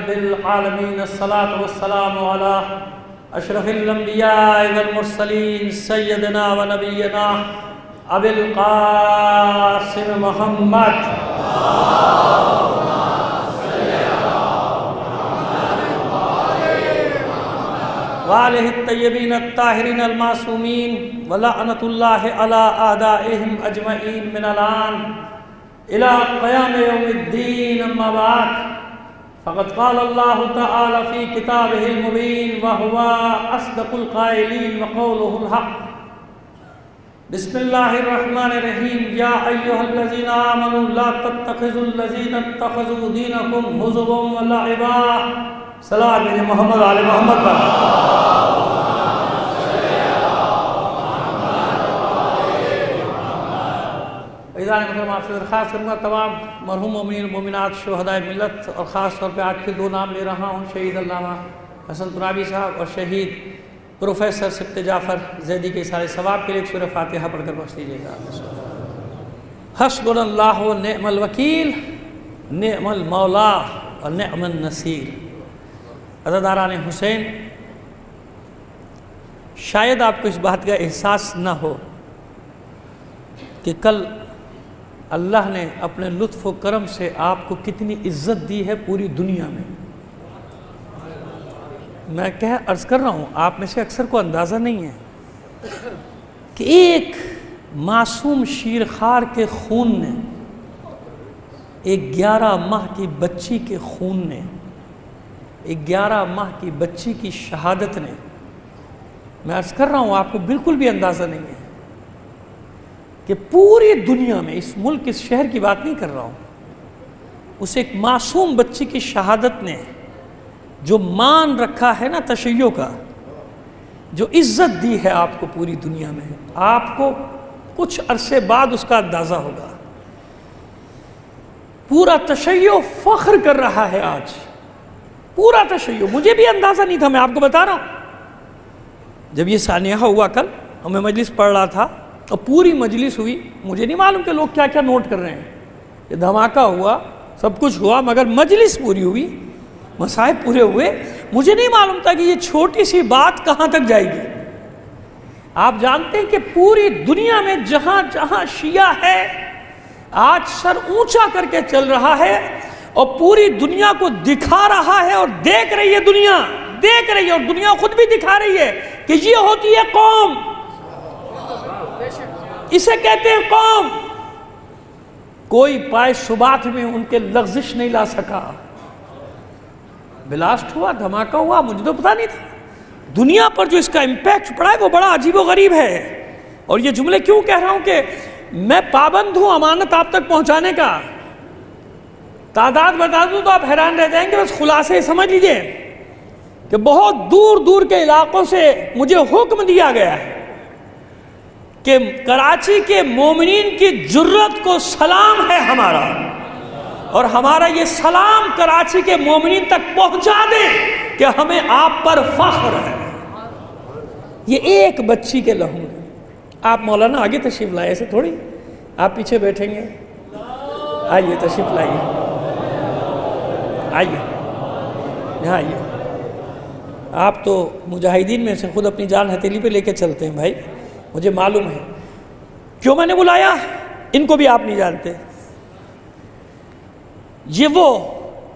رب العالمین، الصلاة والسلام علی اشرف الانبیاء والمرسلین سیدنا و نبینا ابی القاسم محمد وآلہ الطیبین الطاہرین المعصومین ولعنۃ اللہ علی اعدائہم اجمعین من الآن الى قیام یوم الدین. اما بعد فقد قال اللہ تعالی فی کتابہ المبین وہو اصدق القائلین وقولہ الحق. بسم اللہ الرحمن الرحیم. یا ایہا الذین آمنوا لا تتخذوا الذین اتخذوا دینکم ہزوا ولعبا. سلام علی محمد علی محمد پر. آپ سے درخواست کروں گا تمام مرحوم مومنین و مومنات شہدائے ملت، اور خاص طور پہ آج کے دو نام لے رہا ہوں، شہید علامہ حسن ترابی صاحب اور شہید پروفیسر سبط جعفر زیدی کے سارے ثواب کے لیے ایک سورہ فاتحہ پڑھ کر بخش دیجیے گا. حسبنا اللہ و نعم الوکیل، نعم المولا اور نعم النصیر. عزاداران حسین، شاید آپ کو اس بات کا احساس نہ ہو کہ کل اللہ نے اپنے لطف و کرم سے آپ کو کتنی عزت دی ہے پوری دنیا میں. میں عرض کر رہا ہوں، آپ میں سے اکثر کو اندازہ نہیں ہے کہ ایک معصوم شیرخوار کے خون نے، ایک 11 ماہ کی بچی کے خون نے، ایک 11 ماہ کی بچی کی شہادت نے، میں عرض کر رہا ہوں آپ کو بالکل بھی اندازہ نہیں ہے کہ پوری دنیا میں، اس ملک اس شہر کی بات نہیں کر رہا ہوں، اس ایک معصوم بچی کی شہادت نے جو مان رکھا ہے نا تشیع کا، جو عزت دی ہے آپ کو پوری دنیا میں، آپ کو کچھ عرصے بعد اس کا اندازہ ہوگا. پورا تشیع فخر کر رہا ہے آج، پورا تشیع. مجھے بھی اندازہ نہیں تھا، میں آپ کو بتا رہا ہوں. جب یہ سانحہ ہوا کل اور میں مجلس پڑھ رہا تھا اور پوری مجلس ہوئی، مجھے نہیں معلوم کہ لوگ کیا کیا نوٹ کر رہے ہیں. یہ دھماکہ ہوا، سب کچھ ہوا، مگر مجلس پوری ہوئی، مصائب پورے ہوئے. مجھے نہیں معلوم تھا کہ یہ چھوٹی سی بات کہاں تک جائے گی. آپ جانتے ہیں کہ پوری دنیا میں جہاں جہاں شیعہ ہے آج سر اونچا کر کے چل رہا ہے، اور پوری دنیا کو دکھا رہا ہے، اور دیکھ رہی ہے دنیا، دیکھ رہی ہے، اور دنیا خود بھی دکھا رہی ہے کہ یہ ہوتی ہے قوم، اسے کہتے ہیں قوم. کوئی پائے ثبات میں ان کے لغزش نہیں لا سکا. بلاسٹ ہوا، دھماکہ ہوا، مجھے تو پتہ نہیں تھا. دنیا پر جو اس کا امپیکٹ پڑا ہے وہ بڑا عجیب و غریب ہے. اور یہ جملے کیوں کہہ رہا ہوں کہ میں پابند ہوں امانت آپ تک پہنچانے کا. تعداد بتا دوں تو آپ حیران رہ جائیں گے، بس خلاصے سمجھ لیجئے کہ بہت دور دور کے علاقوں سے مجھے حکم دیا گیا ہے کہ کراچی کے مومنین کی جرت کو سلام ہے ہمارا، اور ہمارا یہ سلام کراچی کے مومنین تک پہنچا دیں کہ ہمیں آپ پر فخر ہے. یہ ایک بچی کے لہو میں. آپ مولانا آگے تشریف لائے، ایسے تھوڑی آپ پیچھے بیٹھیں گے. آئیے تشریف لائیے، آئیے یہاں آئیے. آپ تو مجاہدین میں سے خود اپنی جان ہتھیلی پہ لے کے چلتے ہیں بھائی، مجھے معلوم ہے. کیوں میں نے بلایا ان کو بھی آپ نہیں جانتے. یہ وہ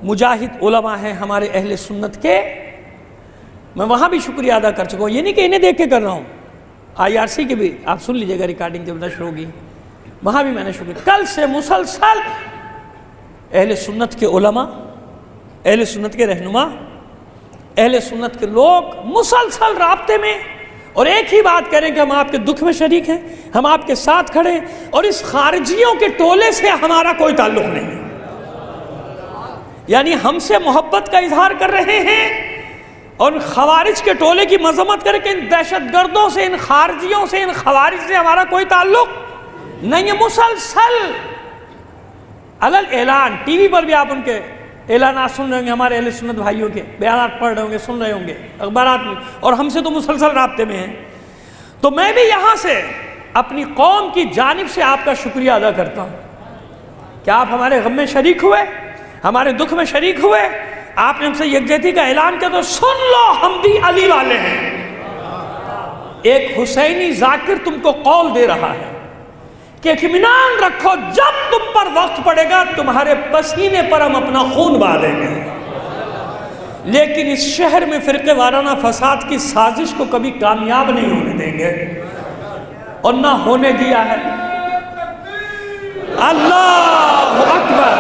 مجاہد علماء ہیں ہمارے اہل سنت کے. میں وہاں بھی شکریہ ادا کر چکا ہوں، یہ نہیں کہ انہیں دیکھ کے کر رہا ہوں. IRC کے بھی آپ سن لیجئے گا، ریکارڈنگ جب نشر ہوگی وہاں بھی میں نے شکریہ. کل سے مسلسل اہل سنت کے علماء، اہل سنت کے رہنما، اہل سنت کے لوگ مسلسل رابطے میں، اور ایک ہی بات کہہ رہے ہیں کہ ہم آپ کے دکھ میں شریک ہیں، ہم آپ کے ساتھ کھڑے ہیں، اور اس خارجیوں کے ٹولے سے ہمارا کوئی تعلق نہیں ہے. یعنی ہم سے محبت کا اظہار کر رہے ہیں، اور خوارج کے ٹولے کی مذمت کر کے ان دہشت گردوں سے، ان خارجیوں سے، ان خوارج سے ہمارا کوئی تعلق نہیں ہے. مسلسل علل اعلان ٹی وی پر بھی آپ ان کے اعلانات سن رہے ہوں گے، ہمارے اہل سنت بھائیوں کے بیانات پڑھ رہے ہوں گے، سن رہے ہوں گے اخبارات میں، اور ہم سے تو مسلسل رابطے میں ہیں. تو میں بھی یہاں سے اپنی قوم کی جانب سے آپ کا شکریہ ادا کرتا ہوں کہ آپ ہمارے غم میں شریک ہوئے، ہمارے دکھ میں شریک ہوئے. آپ نے ہم سے یکجہتی کا اعلان کیا تو سن لو ہم بھی علی والے ہیں۔ ایک حسینی ذاکر تم کو قول دے رہا ہے کہ اطمینان رکھو جب تم پر وقت پڑے گا تمہارے پسینے پر ہم اپنا خون بہا دیں گے، لیکن اس شہر میں فرقے وارانہ فساد کی سازش کو کبھی کامیاب نہیں ہونے دیں گے، اور نہ ہونے دیا ہے۔ اللہ اکبر،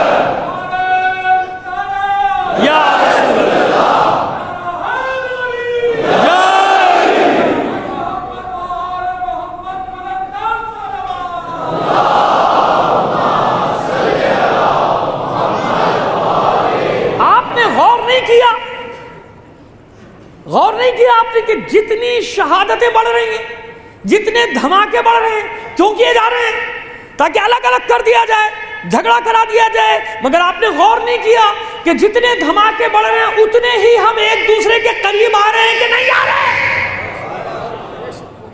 یا رسول اللہ، غور نہیں کیا آپ نے کہ جتنی شہادتیں بڑھ رہی ہیں، جتنے دھماکے بڑھ رہے ہیں، کیوں کیے جا رہے ہیں؟ تاکہ الگ الگ کر دیا جائے، جھگڑا کرا دیا جائے۔ مگر آپ نے غور نہیں کیا کہ جتنے دھماکے بڑھ رہے ہیں اتنے ہی ہم ایک دوسرے کے قریب آ رہے ہیں کہ نہیں آ رہے ہیں؟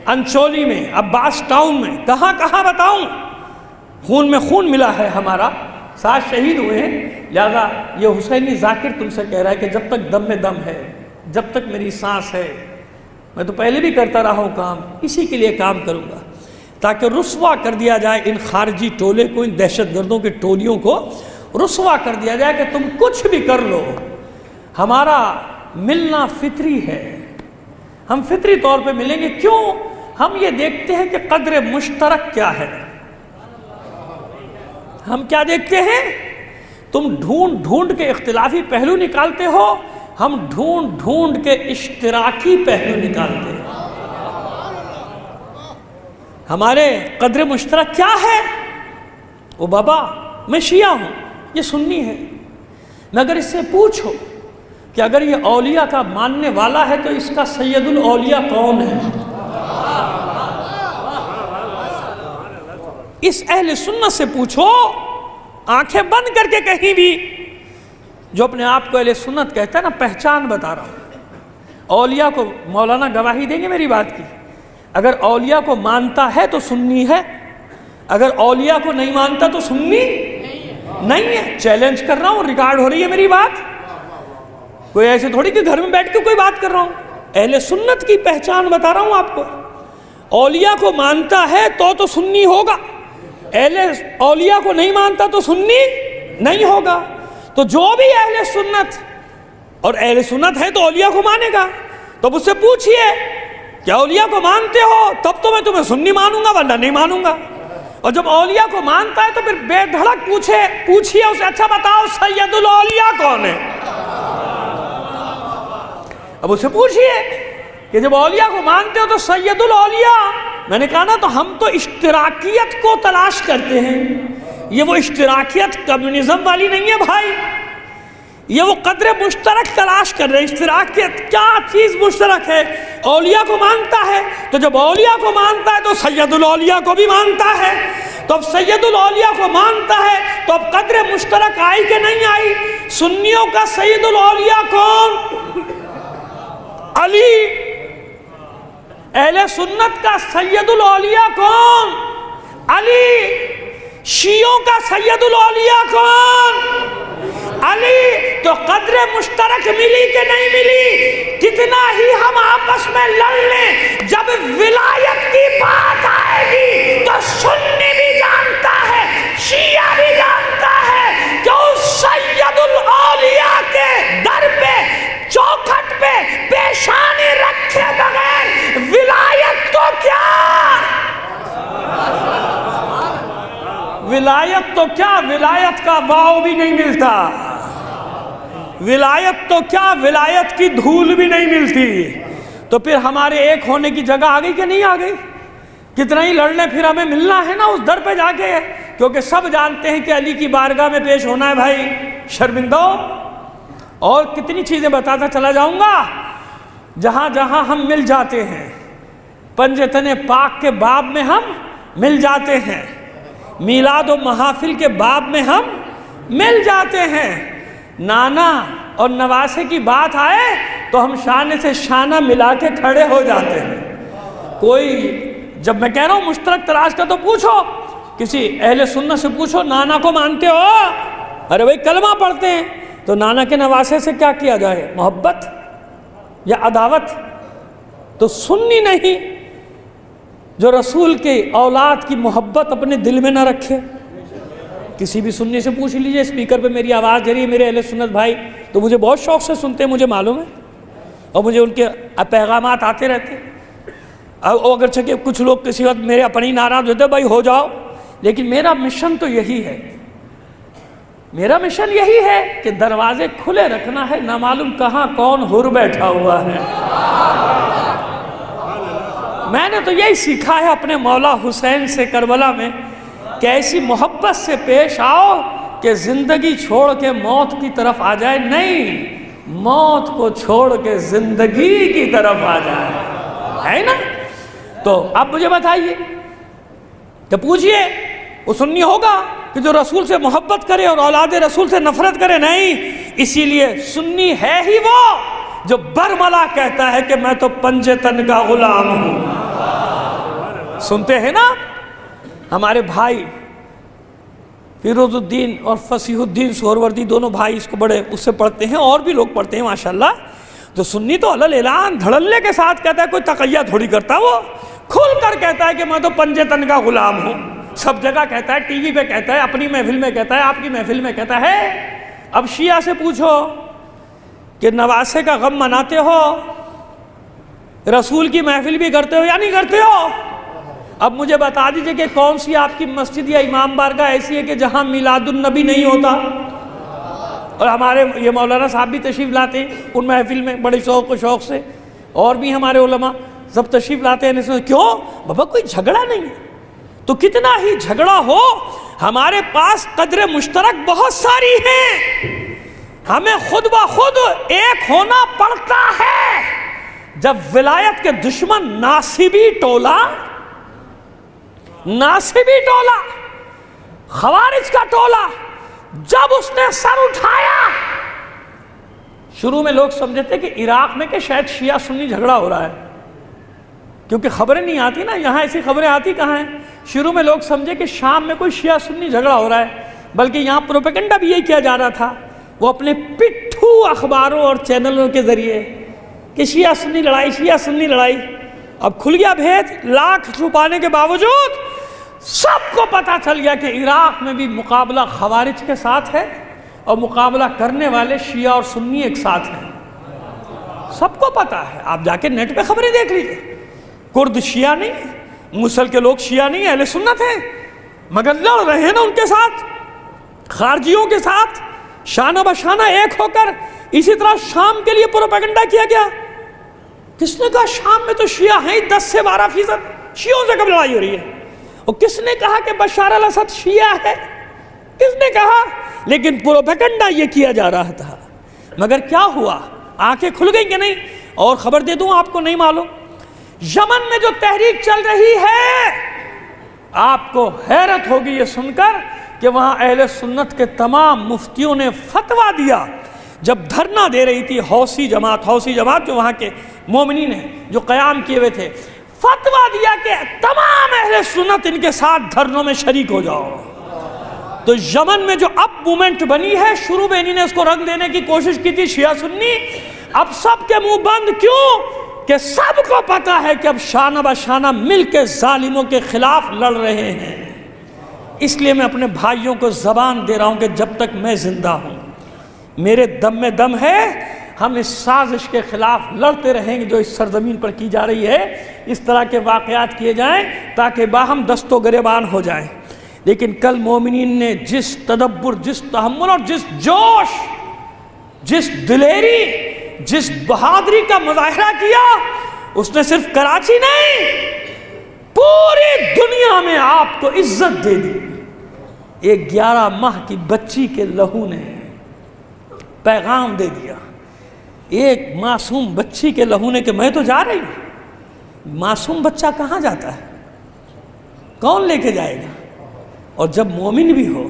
انچولی میں، عباس ٹاؤن میں، کہاں کہاں بتاؤں، خون میں خون ملا ہے ہمارا، 7 شہید ہوئے ہیں۔ لہذا یہ حسینی ذاکر تم سے کہہ رہا ہے کہ جب تک دم میں دم ہے، جب تک میری سانس ہے، میں تو پہلے بھی کرتا رہا ہوں کام، اسی کے لیے کام کروں گا تاکہ رسوا کر دیا جائے ان خارجی ٹولے کو، ان دہشت گردوں کے ٹولیوں کو رسوا کر دیا جائے کہ تم کچھ بھی کر لو، ہمارا ملنا فطری ہے، ہم فطری طور پہ ملیں گے۔ کیوں؟ ہم یہ دیکھتے ہیں کہ قدر مشترک کیا ہے۔ ہم کیا دیکھتے ہیں؟ تم ڈھونڈ ڈھونڈ کے اختلافی پہلو نکالتے ہو، ہم ڈھونڈ ڈھونڈ کے اشتراکی پہلو نکالتے ہیں۔ ہمارے قدر مشترک کیا ہے؟ او بابا، میں شیعہ ہوں، یہ سنی ہے، مگر اس سے پوچھو کہ اگر یہ اولیاء کا ماننے والا ہے تو اس کا سید الاولیاء کون ہے؟ اس اہل سنت سے پوچھو، آنکھیں بند کر کے کہیں بھی، جو اپنے آپ کو اہل سنت کہتا ہے نا، پہچان بتا رہا ہوں۔ اولیاء کو مولانا گواہی دیں گے میری بات کی، اگر اولیاء کو مانتا ہے تو سنی ہے، اگر اولیاء کو نہیں مانتا تو سنی نہیں ہے۔ چیلنج کر رہا ہوں، ریکارڈ ہو رہی ہے میری بات، کوئی ایسے تھوڑی کہ گھر میں بیٹھ کے کوئی بات کر رہا ہوں، اہل سنت کی پہچان بتا رہا ہوں آپ کو۔ اولیاء کو مانتا ہے تو سنی ہوگا، اہل اولیاء کو نہیں مانتا تو سنی نہیں ہوگا۔ تو جو بھی اہل سنت، اور اہل سنت ہے تو اولیاء کو مانے گا، تو مجھ سے پوچھئے کیا اولیاء کو مانتے ہو؟ تب تو میں تمہیں سنی مانوں گا، ورنہ نہیں مانوں گا۔ اور جب اولیاء کو مانتا ہے تو پھر بے دھڑک پوچھئے اسے، اچھا بتاؤ سید الاولیاء کون ہے؟ اب اسے پوچھئے کہ جب اولیاء کو مانتے ہو تو سید الاولیاء، میں نے کہا نا تو ہم تو اشتراکیت کو تلاش کرتے ہیں۔ یہ وہ اشتراکیت کمیونزم والی نہیں ہے بھائی، یہ وہ قدر مشترک تلاش کر رہے ہیں۔ اشتراکیت کیا چیز مشترک ہے؟ اولیاء کو مانتا ہے، تو جب اولیاء کو مانتا ہے تو سید الاولیاء کو بھی مانتا ہے، تو اب سید الاولیاء کو مانتا ہے تو اب قدر مشترک آئی کہ نہیں آئی؟ سنیوں کا سید الاولیاء کون؟ علی۔ اہل سنت کا سید الاولیاء کون؟ علی۔ شیعوں کا سید الاولیاء کون؟ علی۔ تو قدر مشترک ملی کہ نہیں ملی؟ کتنا ہی ہم آپس میں لڑ لیں، جب ولایت کی بات آئے گی تو سنی بھی جانتا ہے، شیعہ بھی جانتا ہے کہ اس سید الاولیاء کے در پہ، چوکھٹ پہ پیشانی رکھے بغیر ولایت تو کیا، ولایت تو کیا، ولایت کا واؤ بھی نہیں ملتا، ولایت تو کیا، ولایت کی دھول بھی نہیں ملتی۔ تو پھر ہمارے ایک ہونے کی جگہ آ گئی کہ نہیں آ گئی؟ کتنا ہی لڑ لیں پھر ہمیں ملنا ہے نا اس در پہ جا کے، کیونکہ سب جانتے ہیں کہ علی کی بارگاہ میں پیش ہونا ہے بھائی، شرمندہ۔ اور کتنی چیزیں بتاتا چلا جاؤں گا، جہاں جہاں ہم مل جاتے ہیں، پنجتن پاک کے باب میں ہم مل جاتے ہیں، میلاد و محافل کے باب میں ہم مل جاتے ہیں، نانا اور نواسے کی بات آئے تو ہم شانے سے شانہ ملا کے کھڑے ہو جاتے ہیں۔ کوئی جب میں کہہ رہا ہوں مشترک تلاش کا تو پوچھو، کسی اہل سنت سے پوچھو نانا کو مانتے ہو؟ ارے بھائی کلمہ پڑھتے ہیں، تو نانا کے نواسے سے کیا کیا جائے؟ محبت یا عداوت؟ تو سنی نہیں جو رسول کے اولاد کی محبت اپنے دل میں نہ رکھے۔ کسی بھی سنی سے پوچھ لیجئے، اسپیکر پہ میری آواز جا رہی ہے، میرے اہل سنت بھائی تو مجھے بہت شوق سے سنتے ہیں، مجھے معلوم ہے، اور مجھے ان کے پیغامات آتے رہتے ہیں۔ اگرچہ کہ کچھ لوگ کسی وقت میرے اپنی ناراض ہوتے ہیں، بھائی ہو جاؤ، لیکن میرا مشن تو یہی ہے، میرا مشن یہی ہے کہ دروازے کھلے رکھنا ہے، نہ معلوم کہاں کون حر بیٹھا ہوا ہے۔ میں نے تو یہی سیکھا ہے اپنے مولا حسین سے کربلا میں کہ ایسی محبت سے پیش آؤ کہ زندگی چھوڑ کے موت کی طرف آ جائے، نہیں، موت کو چھوڑ کے زندگی کی طرف آ جائے، ہے نا؟ تو اب مجھے بتائیے، تو پوچھئے وہ سنی ہوگا کہ جو رسول سے محبت کرے اور اولاد رسول سے نفرت کرے؟ نہیں، اسی لیے سنی ہے ہی وہ جو برملا کہتا ہے کہ میں تو پنجے تن کا غلام ہوں۔ سنتے ہیں نا ہمارے بھائی فیروز الدین اور فصیح الدین سہروردی، دونوں بھائی اس کو بڑے اس سے پڑھتے ہیں، اور بھی لوگ پڑھتے ہیں ماشاءاللہ۔ تو سنی تو علل اعلان دھڑلے کے ساتھ کہتا ہے، کوئی تقیہ تھوڑی کرتا، وہ کھل کر کہتا ہے کہ میں تو پنجے تن کا غلام ہوں، سب جگہ کہتا ہے، ٹی وی پہ کہتا ہے، اپنی محفل میں کہتا ہے، آپ کی محفل میں کہتا ہے۔ اب شیعہ سے پوچھو کہ نواسے کا غم مناتے ہو، رسول کی محفل بھی کرتے ہو یا نہیں کرتے ہو؟ اب مجھے بتا دیجئے کہ کون سی آپ کی مسجد یا امام بارگاہ ایسی ہے کہ جہاں میلاد النبی نہیں ہوتا؟ اور ہمارے یہ مولانا صاحب بھی تشریف لاتے ہیں ان محفل میں بڑے شوق و شوق سے، اور بھی ہمارے علماء سب تشریف لاتے ہیں۔ کیوں بابا؟ کوئی جھگڑا نہیں ہے، تو کتنا ہی جھگڑا ہو ہمارے پاس قدر مشترک بہت ساری ہیں، ہمیں خود بخود ایک ہونا پڑتا ہے۔ جب ولایت کے دشمن ناصبی ٹولہ، خوارج کا ٹولہ، جب اس نے سر اٹھایا، شروع میں لوگ سمجھتے تھے کہ عراق میں کہ شاید شیعہ سنی جھگڑا ہو رہا ہے، کیونکہ خبریں نہیں آتی نا، یہاں ایسی خبریں آتی کہاں ہیں۔ شروع میں لوگ سمجھے کہ شام میں کوئی شیعہ سنی جھگڑا ہو رہا ہے، بلکہ یہاں پروپیگنڈا بھی یہی کیا جا رہا تھا، وہ اپنے پٹھو اخباروں اور چینلوں کے ذریعے کہ شیعہ سنی لڑائی، شیعہ سنی لڑائی۔ اب کھل گیا بھید، لاکھ چھپانے کے باوجود سب کو پتا چل گیا کہ عراق میں بھی مقابلہ خوارج کے ساتھ ہے، اور مقابلہ کرنے والے شیعہ اور سنی ایک ساتھ ہیں، سب کو پتا ہے۔ آپ جا کے نیٹ پہ خبریں دیکھ لیجئے، کرد شیعہ نہیں ہے، موصل کے لوگ شیعہ نہیں ہیں، اہل سنت ہیں، مگر لڑ رہے ہیں نا ان کے ساتھ، خارجیوں کے ساتھ، شانہ بشانہ ایک ہو کر۔ اسی طرح شام کے لیے پروپیگنڈا کیا گیا، کس نے کہا شام میں تو شیعہ ہیں 10 سے 12%، شیعوں سے کب لڑائی ہو رہی ہے؟ اور کس نے کہا کہ بشار الاسد شیعہ ہے؟ کس نے کہا؟ لیکن پروپیگنڈا یہ کیا جا رہا تھا۔ مگر کیا ہوا؟ آنکھیں کھل گئی کہ نہیں؟ اور خبر دے دوں آپ کو نہیں معلوم، یمن میں جو تحریک چل رہی ہے، آپ کو حیرت ہوگی یہ سن کر کہ وہاں اہل سنت کے تمام مفتیوں نے فتویٰ دیا، جب دھرنا دے رہی تھی حوثی جماعت جو وہاں کے مومنین ہیں جو قیام کیے ہوئے تھے، فتویٰ دیا کہ تمام اہل سنت ان کے ساتھ دھرنوں میں شریک ہو جاؤ۔ تو یمن میں جو اب مومنٹ بنی ہے، شروع میں انہی نے اس کو رنگ دینے کی کوشش کی تھی شیعہ سنی، اب سب کے منہ بند، کیوں کہ سب کو پتا ہے کہ اب شانہ بشانہ مل کے ظالموں کے خلاف لڑ رہے ہیں۔ اس لیے میں اپنے بھائیوں کو زبان دے رہا ہوں کہ جب تک میں زندہ ہوں، میرے دم میں دم ہے، ہم اس سازش کے خلاف لڑتے رہیں گے جو اس سرزمین پر کی جا رہی ہے۔ اس طرح کے واقعات کیے جائیں تاکہ باہم دست و گریبان ہو جائیں۔ لیکن کل مومنین نے جس تدبر، جس تحمل اور جس جوش، جس دلیری، جس بہادری کا مظاہرہ کیا، اس نے صرف کراچی نہیں پوری دنیا میں آپ کو عزت دے دی۔ ایک 11 ماہ کی بچی کے لہو نے پیغام دے دیا، ایک معصوم بچی کے لہو نے کہ میں تو جا رہی ہوں۔ معصوم بچہ کہاں جاتا ہے؟ کون لے کے جائے گا؟ اور جب مومن بھی ہو،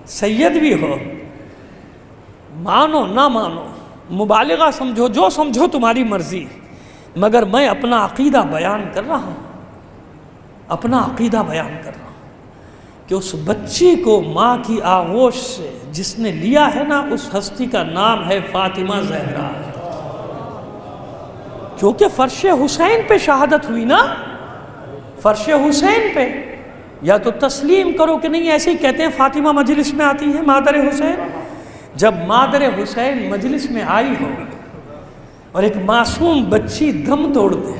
سید بھی ہو، مانو نہ مانو، مبالغہ سمجھو، جو سمجھو تمہاری مرضی، مگر میں اپنا عقیدہ بیان کر رہا ہوں، اپنا عقیدہ بیان کر رہا ہوں کہ اس بچی کو ماں کی آغوش سے جس نے لیا ہے نا، اس ہستی کا نام ہے فاطمہ زہرا، کیونکہ فرش حسین پہ شہادت ہوئی نا، فرش حسین پہ۔ یا تو تسلیم کرو کہ نہیں، ایسے ہی کہتے ہیں فاطمہ مجلس میں آتی ہے مادر حسین۔ جب مادر حسین مجلس میں آئی ہو اور ایک معصوم بچی دم توڑ دے،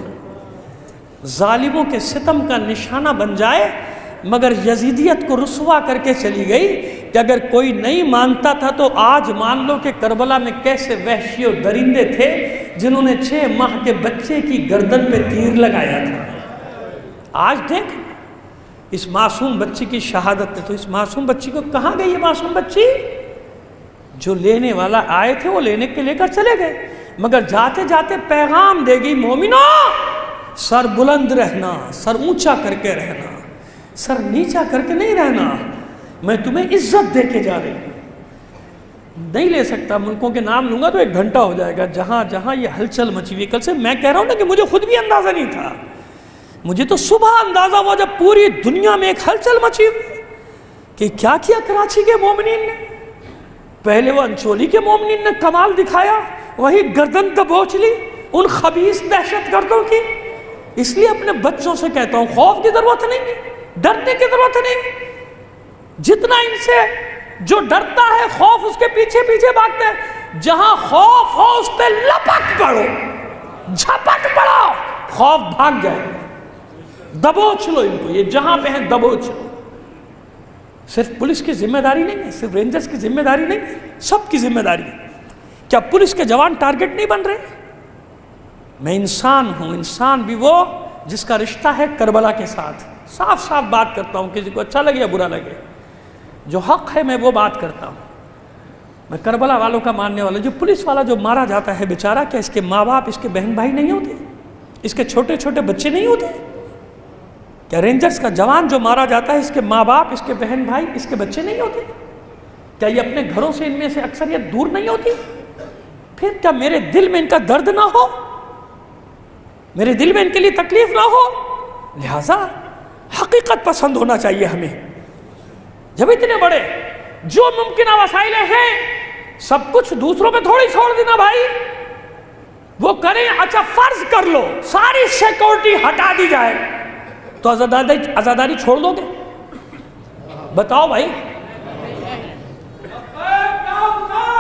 ظالموں کے ستم کا نشانہ بن جائے، مگر یزیدیت کو رسوا کر کے چلی گئی کہ اگر کوئی نہیں مانتا تھا تو آج مان لو کہ کربلا میں کیسے وحشی اور درندے تھے جنہوں نے 6 ماہ کے بچے کی گردن پہ تیر لگایا تھا۔ آج دیکھ اس معصوم بچی کی شہادت نے، تو اس معصوم بچی کو کہاں گئی یہ معصوم بچی؟ جو لینے والا آئے تھے وہ لینے کے لے کر چلے گئے، مگر جاتے جاتے پیغام دے گی، مومنو سر بلند رہنا، سر اونچا کر کے رہنا، سر نیچا کر کے نہیں رہنا، میں تمہیں عزت دے کے جا رہی ہوں۔ نہیں لے سکتا، ملکوں کے نام لوں گا تو 1 گھنٹہ ہو جائے گا، جہاں جہاں یہ ہلچل مچی ہوئی کل سے۔ میں کہہ رہا ہوں نا کہ مجھے خود بھی اندازہ نہیں تھا، مجھے تو صبح اندازہ ہوا جب پوری دنیا میں ایک ہلچل مچی ہوئی کہ کیا کیا کراچی کے مومنین نے۔ پہلے وہ انچولی کے مومنین نے کمال دکھایا، وہی گردن دبوچ لی ان خبیث دہشت گردوں کی۔ اس لیے اپنے بچوں سے کہتا ہوں خوف کی ضرورت نہیں، ڈرنے کی ضرورت نہیں۔ جتنا ان سے جو ڈرتا ہے خوف اس کے پیچھے پیچھے بھاگتا ہے، جہاں خوف ہو اس پہ لپٹ پڑو، جھپٹ پڑو، خوف بھاگ جائے گا۔ دبوچ لو ان کو، یہ جہاں پہ ہیں دبوچ لو۔ صرف پولیس کی ذمہ داری نہیں ہے، صرف رینجرز کی ذمہ داری نہیں ہے، سب کی ذمہ داری ہے۔ کیا پولیس کے جوان ٹارگٹ نہیں بن رہے؟ میں انسان ہوں، انسان بھی وہ جس کا رشتہ ہے کربلا کے ساتھ۔ صاف صاف بات کرتا ہوں، کسی کو اچھا لگے یا برا لگے، جو حق ہے میں وہ بات کرتا ہوں۔ میں کربلا والوں کا ماننے والا۔ جو پولیس والا جو مارا جاتا ہے بیچارہ، کیا اس کے ماں باپ، اس کے بہن بھائی نہیں ہوتے؟ اس کے چھوٹے چھوٹے بچے نہیں ہوتے؟ کیا رینجرز کا جوان جو مارا جاتا ہے، اس کے ماں باپ، اس کے بہن بھائی، اس کے بچے نہیں ہوتے؟ کیا یہ اپنے گھروں سے ان میں سے اکثریت دور نہیں ہوتی؟ پھر کیا میرے دل میں ان کا درد نہ ہو؟ میرے دل میں ان کے لیے تکلیف نہ ہو؟ لہٰذا حقیقت پسند ہونا چاہیے ہمیں۔ جب اتنے بڑے جو ممکنہ وسائل ہیں، سب کچھ دوسروں پہ تھوڑی چھوڑ دینا بھائی، وہ کریں۔ اچھا فرض کر لو ساری سیکورٹی ہٹا دی جائے تو آزاداری چھوڑ دو گے؟ بتاؤ بھائی۔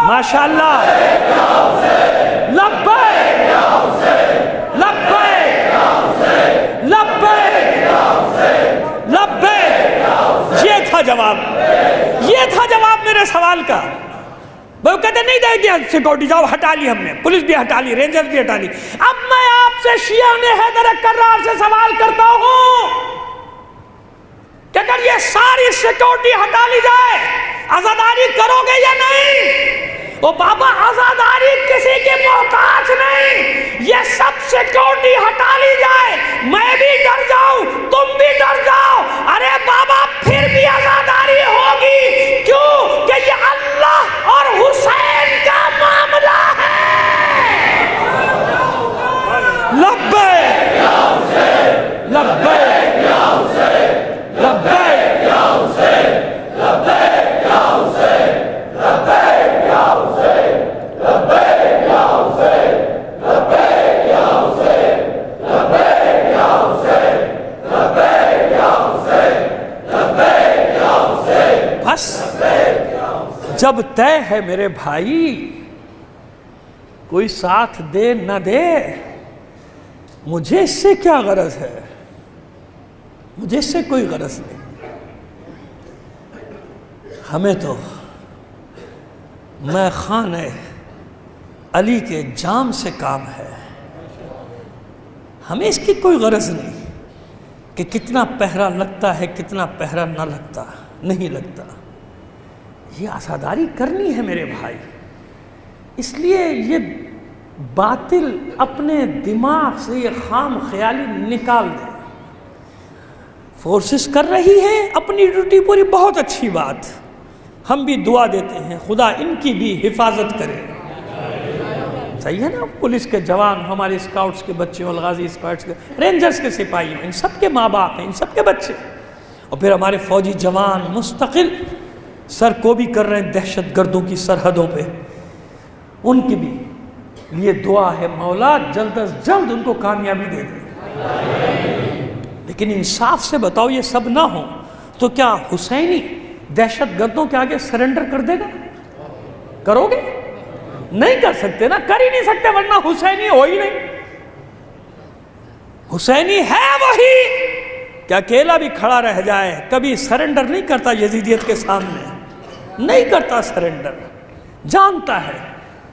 ماشاءاللہ، لبیک لبیک لبیک لبیک۔ یہ تھا جواب، یہ تھا جواب میرے سوال کا۔ وہ کہتے نہیں دے گیا سیکورٹی، جاؤ ہٹا لی ہم نے، پولیس بھی ہٹا لی، رینجر بھی ہٹا لی۔ اب میں آپ سے شیعہ حیدر کرار سے سوال کرتا ہوں کہ اگر یہ ساری سیکورٹی ہٹا لی جائے آزاداری کرو گے یا نہیں؟ وہ بابا آزاداری کسی کی محتاج نہیں، یہ سب سیکورٹی ہٹا لی جائے، میں بھی ڈر جاؤں، تم بھی ڈر جاؤ، ارے بابا پھر بھی آزاداری ہوگی۔ کیوں کہ یہ اللہ اور حسین کا معاملہ ہے۔ لبیک لبیک لبیک بس جب طے ہے میرے بھائی، کوئی ساتھ دے نہ دے، مجھے اس سے کیا غرض ہے؟ مجھے اس سے کوئی غرض نہیں۔ ہمیں تو میں خانہ علی کے جام سے کام ہے، ہمیں اس کی کوئی غرض نہیں کہ کتنا پہرا لگتا ہے، کتنا پہرا نہ لگتا، نہیں لگتا۔ یہ آزاداری کرنی ہے میرے بھائی، اس لیے یہ باطل اپنے دماغ سے یہ خام خیالی نکال دے۔ فورسز کر رہی ہے اپنی ڈیوٹی پوری، بہت اچھی بات، ہم بھی دعا دیتے ہیں خدا ان کی بھی حفاظت کرے۔ صحیح ہے نا؟ پولیس کے جوان، ہمارے اسکاؤٹس کے بچے، الغازی اسکاؤٹس کے، رینجرز کے سپاہی، ان سب کے ماں باپ ہیں، ان سب کے بچے، اور پھر ہمارے فوجی جوان مستقل سرکوبی کر رہے ہیں دہشت گردوں کی سرحدوں پہ، ان کی بھی یہ دعا ہے مولا جلد از جلد ان کو کامیابی دے دے۔ لیکن انصاف سے بتاؤ یہ سب نہ ہو تو کیا حسینی دہشت گردوں کے آگے سرنڈر کر دے گا؟ کرو گے؟ نہیں کر سکتے نا، کر ہی نہیں سکتے، ورنہ حسینی ہو ہی نہیں۔ حسینی ہے وہی کہ اکیلا بھی کھڑا رہ جائے، کبھی سرنڈر نہیں کرتا یزیدیت کے سامنے، نہیں کرتا سرنڈر، جانتا ہے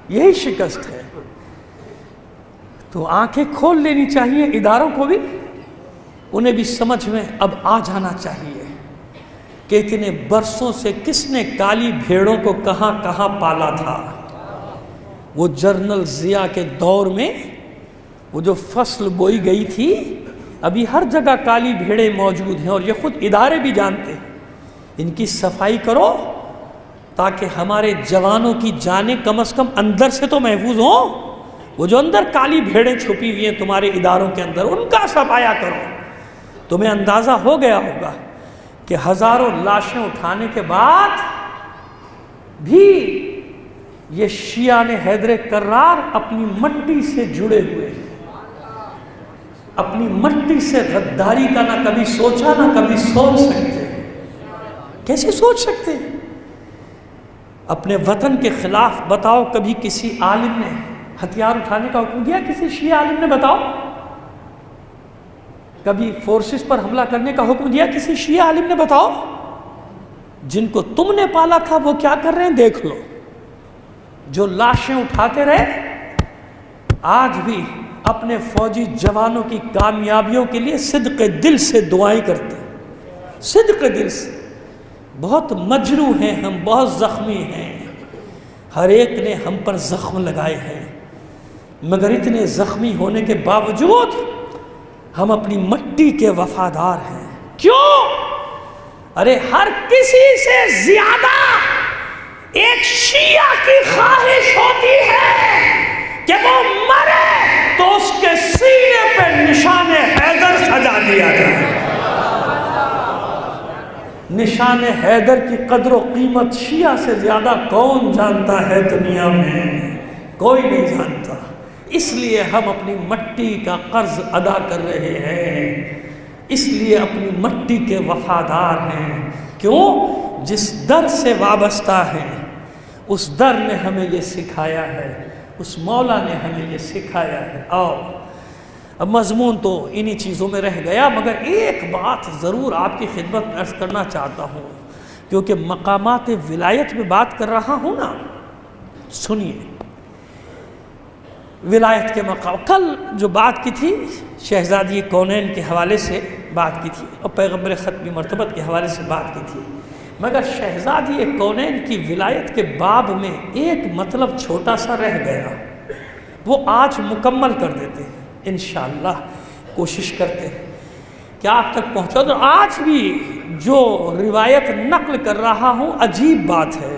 یہی شکست ہے۔ تو آنکھیں کھول لینی چاہیے اداروں کو بھی، انہیں بھی سمجھ میں اب آ جانا چاہیے کہ اتنے برسوں سے کس نے کالی بھیڑوں کو کہاں کہاں پالا تھا۔ وہ جنرل ضیاء کے دور میں وہ جو فصل بوئی گئی تھی، ابھی ہر جگہ کالی بھیڑیں موجود ہیں، اور یہ خود ادارے بھی جانتے ہیں۔ ان کی صفائی کرو تاکہ ہمارے جوانوں کی جانیں کم از کم اندر سے تو محفوظ ہوں۔ وہ جو اندر کالی بھیڑیں چھپی ہوئی ہیں تمہارے اداروں کے اندر، ان کا صفایا کرو۔ تمہیں اندازہ ہو گیا ہوگا کہ ہزاروں لاشیں اٹھانے کے بعد بھی یہ شیعہ حیدر کرار اپنی مٹی سے جڑے ہوئے، اپنی مٹی سے غداری کا نہ کبھی سوچا نہ کبھی سوچ سکتے۔ کیسے سوچ سکتے؟ اپنے وطن کے خلاف بتاؤ کبھی کسی عالم نے ہتھیار اٹھانے کا حکم دیا؟ کسی شیعہ عالم نے بتاؤ کبھی فورسز پر حملہ کرنے کا حکم دیا؟ کسی شیعہ عالم نے بتاؤ؟ جن کو تم نے پالا تھا وہ کیا کر رہے ہیں دیکھ لو۔ جو لاشیں اٹھاتے رہے آج بھی اپنے فوجی جوانوں کی کامیابیوں کے لیے صدق دل سے دعائیں کرتے ہیں، صدق دل سے۔ بہت مجروح ہیں ہم، بہت زخمی ہیں، ہر ایک نے ہم پر زخم لگائے ہیں، مگر اتنے زخمی ہونے کے باوجود ہم اپنی مٹی کے وفادار ہیں۔ کیوں؟ ارے ہر کسی سے زیادہ ایک شیعہ کی خواہش ہوتی ہے کہ وہ مرے تو اس کے سینے پہ نشان حیدر سجا دیا جائے۔ نشان حیدر کی قدر و قیمت شیعہ سے زیادہ کون جانتا ہے دنیا میں؟ کوئی نہیں جانتا۔ اس لیے ہم اپنی مٹی کا قرض ادا کر رہے ہیں، اس لیے اپنی مٹی کے وفادار ہیں۔ کیوں؟ جس در سے وابستہ ہیں اس در نے ہمیں یہ سکھایا ہے، اس مولا نے ہمیں یہ سکھایا ہے۔ اب مضمون تو انہی چیزوں میں رہ گیا، مگر ایک بات ضرور آپ کی خدمت میں عرض کرنا چاہتا ہوں، کیونکہ مقامات ولایت میں بات کر رہا ہوں نا۔ سنیے، ولایت کے مقام، کل جو بات کی تھی شہزادی کونین کے حوالے سے بات کی تھی، اور پیغمبر ختمی مرتبت کے حوالے سے بات کی تھی، مگر شہزادی کونین کی ولایت کے باب میں ایک مطلب چھوٹا سا رہ گیا، وہ آج مکمل کر دیتے ہیں انشاءاللہ، کوشش کرتے ہیں کہ آپ تک پہنچا۔ تو آج بھی جو روایت نقل کر رہا ہوں، عجیب بات ہے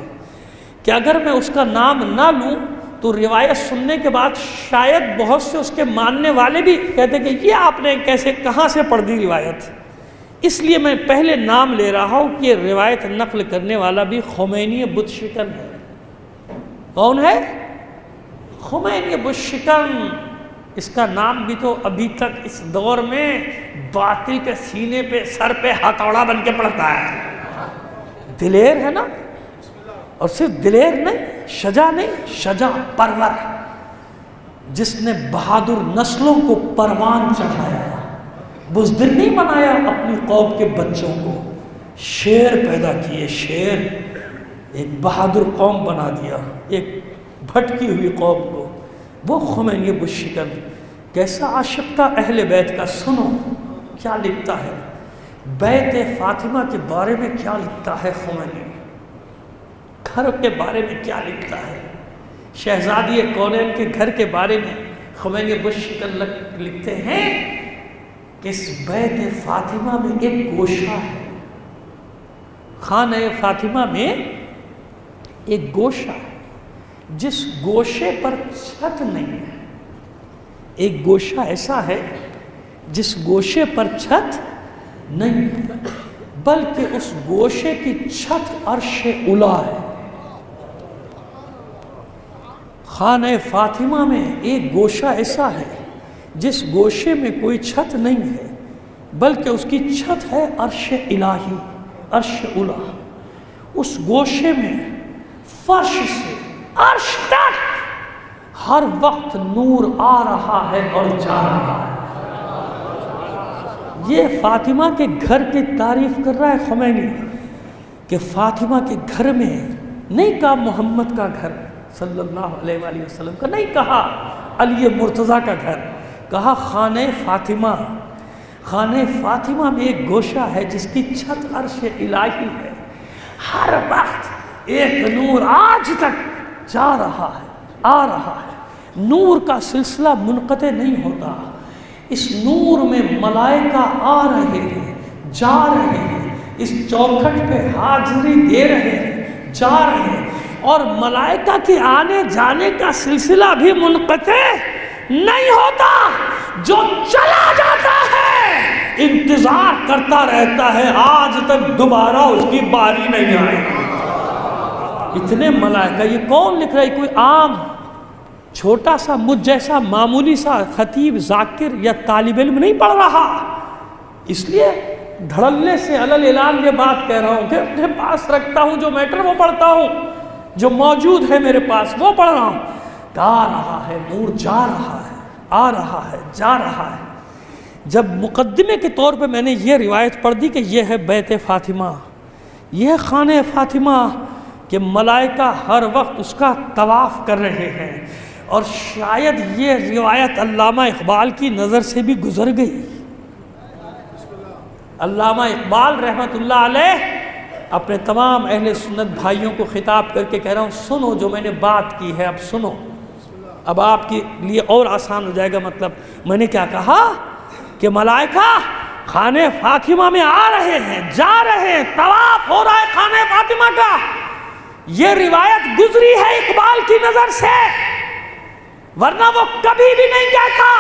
کہ اگر میں اس کا نام نہ لوں تو روایت سننے کے بعد شاید بہت سے اس کے ماننے والے بھی کہتے کہ یہ آپ نے کیسے کہاں سے پڑھ دی روایت۔ اس لیے میں پہلے نام لے رہا ہوں کہ یہ روایت نقل کرنے والا بھی خمینی بت شکن ہے۔ کون ہے؟ خمینی بت شکن۔ اس کا نام بھی تو ابھی تک اس دور میں باطل کے سینے پہ سر پہ ہتھوڑا بن کے پڑتا ہے۔ دلیر ہے نا، اور صرف دلیر نہیں، شجاع نہیں، شجاع پرور، جس نے بہادر نسلوں کو پروان چڑھایا، بزدل نہیں بنایا اپنی قوم کے بچوں کو، شیر پیدا کیے، شیر، ایک بہادر قوم بنا دیا ایک بھٹکی ہوئی قوم کو۔ وہ خمینی بت شکن کیسا عاشق تھا اہل بیت کا۔ سنو کیا لکھتا ہے بیت فاطمہ کے بارے میں، کیا لکھتا ہے خمینی، گھر کے بارے میں کیا لکھتا ہے، شہزادی کونین کے گھر کے بارے میں خمینی بت شکن لکھتے ہیں کہ اس بیت فاطمہ میں ایک گوشہ ہے، خانہ فاطمہ میں ایک گوشہ ہے، جس گوشے پر چھت نہیں ہے۔ ایک گوشہ ایسا ہے جس گوشے پر چھت نہیں ہے، بلکہ اس گوشے کی چھت عرش اولا ہے۔ خانہ فاطمہ میں ایک گوشہ ایسا ہے جس گوشے میں کوئی چھت نہیں ہے، بلکہ اس کی چھت ہے عرش الہی، عرش اولا۔ اس گوشے میں فرش سے عرش تک ہر وقت نور آ رہا ہے اور جا رہا ہے۔ یہ فاطمہ کے گھر کی تعریف کر رہا ہے خمینی کہ فاطمہ کے گھر میں نہیں کہا محمد کا گھر صلی اللہ علیہ وآلہ وسلم کا، نہیں کہا علی مرتضیٰ کا گھر، کہا خانہ فاطمہ۔ خانہ فاطمہ میں ایک گوشہ ہے جس کی چھت عرش الہی ہے، ہر وقت ایک نور آج تک جا رہا ہے، آ رہا ہے، نور کا سلسلہ منقطع نہیں ہوتا۔ اس نور میں ملائکہ آ رہے ہیں، جا رہے ہیں، اس چوکھٹ پہ حاضری دے رہے ہیں، جا رہے ہیں، اور ملائکہ کے آنے جانے کا سلسلہ بھی منقطع نہیں ہوتا۔ جو چلا جاتا ہے انتظار کرتا رہتا ہے آج تک دوبارہ اس کی باری نہیں آئی۔ اتنے ملائکہ، یہ کون لکھ رہا ہے؟ کوئی عام چھوٹا سا مجھ جیسا معمولی سا خطیب ذاکر یا طالب علم نہیں پڑھ رہا، اس لیے دھڑلے سے علل اعلان یہ بات کہہ رہا ہوں کہ اپنے پاس رکھتا ہوں جو میٹر وہ پڑھتا ہوں، جو موجود ہے میرے پاس وہ پڑھ رہا ہوں۔ آ رہا ہے نور، جا رہا ہے، آ رہا ہے، جا رہا ہے۔ جب مقدمے کے طور پہ میں نے یہ روایت پڑھ دی کہ یہ ہے بیت فاطمہ، یہ ہے خانہ فاطمہ، کہ ملائکہ ہر وقت اس کا طواف کر رہے ہیں، اور شاید یہ روایت علامہ اقبال کی نظر سے بھی گزر گئی۔ علامہ اقبال رحمۃ اللہ علیہ اپنے تمام اہل سنت بھائیوں کو خطاب کر کے کہہ رہا ہوں، سنو جو میں نے بات کی ہے، اب سنو، اب آپ کے لیے اور آسان ہو جائے گا۔ مطلب میں نے کیا کہا کہ ملائکہ خانہ فاطمہ میں آ رہے ہیں، جا رہے ہیں، طواف ہو رہا ہے خانہ فاطمہ کا۔ یہ روایت گزری ہے اقبال کی نظر سے، ورنہ وہ کبھی بھی نہیں کہتا۔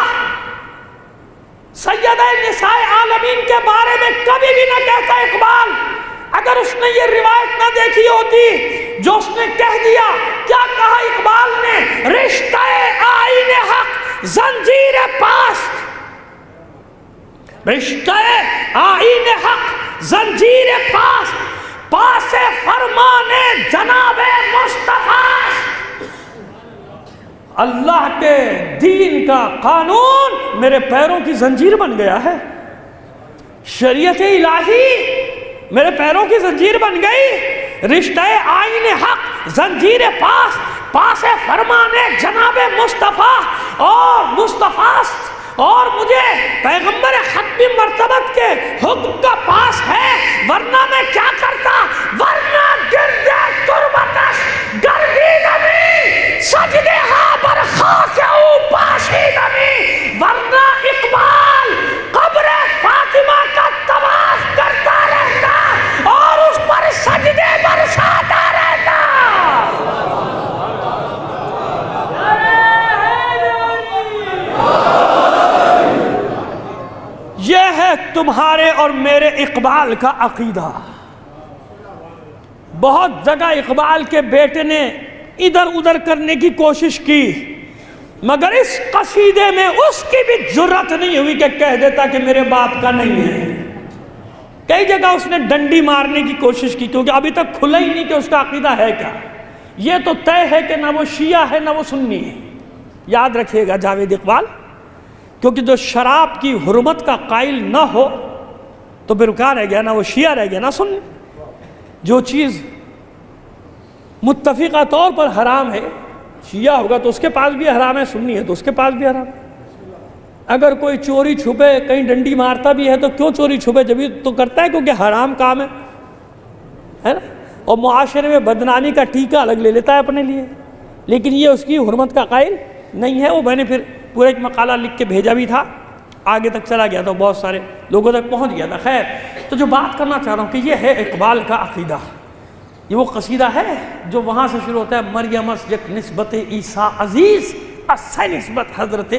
سیدہ نساء عالمین کے بارے میں کبھی بھی نہ کہتا اقبال۔ اگر اس نے یہ روایت نہ دیکھی ہوتی جو اس نے کہہ دیا، کیا کہا اقبال نے؟ رشتہ آئین حق زنجیر پاس، رشتہ آئین حق زنجیر پاس، پاس فرمان جناب مصطفیٰ۔ اللہ کے دین کا قانون میرے پیروں کی زنجیر بن گیا ہے، شریعت الہی میرے پیروں کی زنجیر بن گئی، رشتہ آئین حق زنجیر پاس، پاس فرمان جناب مصطفیٰ، اور مصطفیٰ اور مجھے پیغمبر ختمی مرتبت کے حکم کا پاس ہے، ورنہ میں کیا کرتا؟ ورنہ گردے تربتش گردی نمی سجدے ہاں بر خاک او پاشی نمی، ورنہ اقبال قبر فاطمہ کا طواف کرتا رہتا اور اس پر سجدے برساتا رہتا۔ یہ ہے تمہارے اور میرے اقبال کا عقیدہ۔ بہت جگہ اقبال کے بیٹے نے ادھر ادھر کرنے کی کوشش کی، مگر اس قصیدے میں اس کی بھی جرت نہیں ہوئی کہ کہہ دیتا کہ میرے باپ کا نہیں ہے۔ کئی جگہ اس نے ڈنڈی مارنے کی کوشش کی، کیونکہ ابھی تک کھلا ہی نہیں کہ اس کا عقیدہ ہے کیا۔ یہ تو طے ہے کہ نہ وہ شیعہ ہے نہ وہ سنی ہے، یاد رکھیے گا جاوید اقبال، کیونکہ جو شراب کی حرمت کا قائل نہ ہو تو پھر کیا رہ گیا؟ نہ وہ شیعہ رہ گیا نہ سنی۔ جو چیز متفقہ طور پر حرام ہے، شیعہ ہوگا تو اس کے پاس بھی حرام ہے، سنی ہے تو اس کے پاس بھی حرام ہے۔ اگر کوئی چوری چھپے کہیں ڈنڈی مارتا بھی ہے تو کیوں چوری چھپے؟ جبھی تو کرتا ہے کیونکہ حرام کام ہے نا، اور معاشرے میں بدنامی کا ٹیکہ الگ لے لیتا ہے اپنے لیے، لیکن یہ اس کی حرمت کا قائل نہیں ہے۔ وہ میں نے پھر پورا ایک مقالہ لکھ کے بھیجا بھی تھا، آگے تک چلا گیا تو بہت سارے لوگوں تک پہنچ گیا تھا۔ خیر، تو جو بات کرنا چاہ رہا ہوں کہ یہ ہے اقبال کا عقیدہ۔ یہ وہ قصیدہ ہے جو وہاں سے شروع ہوتا ہے، مریم اس یک نسبت عیسیٰ عزیز اسے نسبت حضرت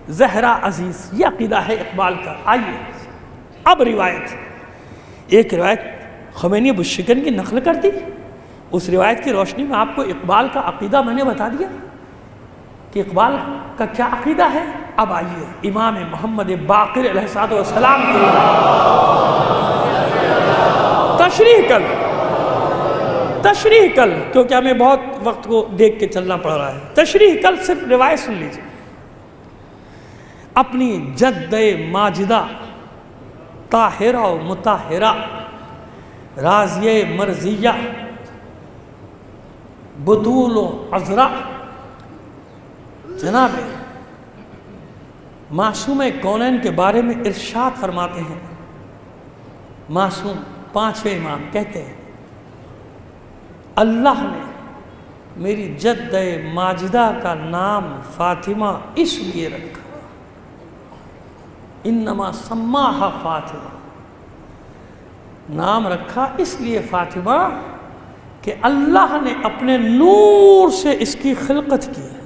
زہرا عزیز۔ یہ عقیدہ ہے اقبال کا۔ آئیے اب روایت، ایک روایت خمینی ابو الشکن کی نقل کر دی، اس روایت کی روشنی میں آپ کو اقبال کا عقیدہ میں نے بتا دیا کہ اقبال کا کیا عقیدہ ہے۔ اب آئیے امام محمد باقر علیہ السلام کی تشریح کل کیونکہ ہمیں بہت وقت کو دیکھ کے چلنا پڑ رہا ہے، تشریح کل صرف روایت سن لیجیے۔ اپنی جد ماجدہ طاہرہ و مطہرہ راضیہ مرضیہ بطول و عذرا، جناب معصوم کونین کے بارے میں ارشاد فرماتے ہیں، معصوم پانچویں امام کہتے ہیں اللہ نے میری جد ماجدہ کا نام فاطمہ اس لیے رکھا، انما سماہا فاطمہ، نام رکھا اس لیے فاطمہ کہ اللہ نے اپنے نور سے اس کی خلقت کی ہے،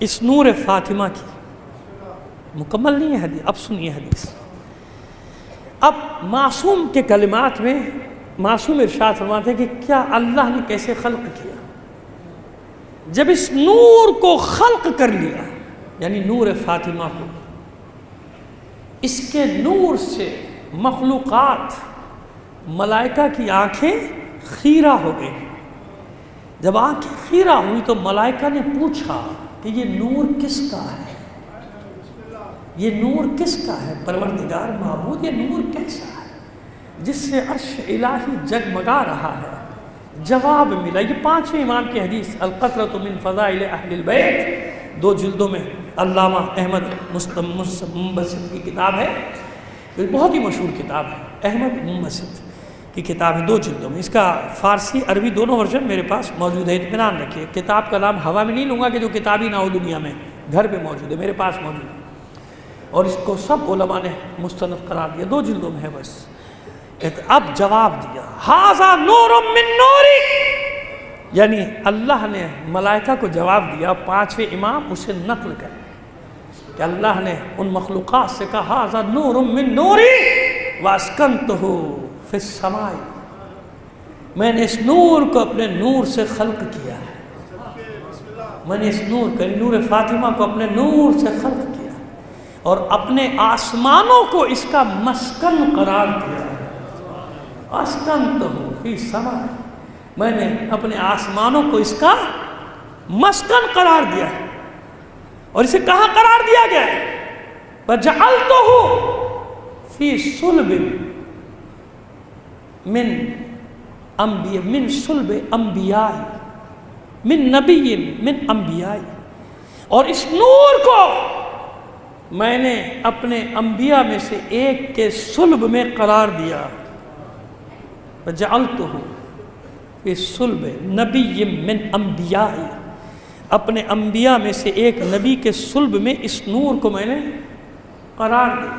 اس نور فاطمہ کی۔ مکمل نہیں ہے حدیث، اب سنیے حدیث۔ اب معصوم کے کلمات میں معصوم ارشاد فرماتے ہیں کہ کیا اللہ نے کیسے خلق کیا؟ جب اس نور کو خلق کر لیا، یعنی نور فاطمہ کو، اس کے نور سے مخلوقات ملائکہ کی آنکھیں خیرہ ہو گئی۔ جب آنکھیں خیرہ ہوئی تو ملائکہ نے پوچھا کہ یہ نور کس کا ہے؟ یہ نور کس کا ہے پروردگار معبود؟ یہ نور کیسا ہے جس سے عرش الہی جگمگا رہا ہے؟ جواب ملا، یہ پانچویں امام کی حدیث القطرۃ من فضائل اہل البیت، 2 جلدوں میں علامہ احمد منبسط کی کتاب ہے، بہت ہی مشہور کتاب ہے، احمد منبسط کی کتاب ہے، 2 جلدوں میں۔ اس کا فارسی عربی دونوں ورژن میرے پاس موجود ہے، اطمینان رکھیے۔ کتاب کا نام ہوا میں نہیں لوں گا کہ جو کتاب ہی نہ ہو دنیا میں، گھر پہ موجود ہے، میرے پاس موجود ہے، اور اس کو سب علماء نے مستند قرار دیا، 2 جلدوں میں ہے بس۔ اب جواب دیا ھذا نور من نوری، یعنی اللہ نے ملائکہ کو جواب دیا، پانچویں امام اسے نقل کرے کہ اللہ نے ان مخلوقات سے کہا ھذا نور من نوری واسکنتہ فی السماء، میں نے اس نور کو اپنے نور سے خلق کیا ہے، میں نے اس نور کو، نور فاطمہ کو اپنے نور سے خلق کیا اور اپنے آسمانوں کو اس کا مسکن قرار دیا ہے۔ اسکنتہ فی السماء، میں نے اپنے آسمانوں کو اس کا مسکن قرار دیا ہے، اور اسے کہاں قرار دیا گیا ہے؟ وَجَعَلْتُهُ فِي صُلْبٍ من صلب انبیاء، من نبی من انبیاء، اور اس نور کو میں نے اپنے انبیاء میں سے ایک کے صلب میں قرار دیا۔ وَجَعَلْتُهُ فِي صُلْبِ نَبِيٍّ مِّنْ أَنْبِيَائِ، اپنے انبیاء میں سے ایک نبی کے صلب میں اس نور کو میں نے قرار دیا،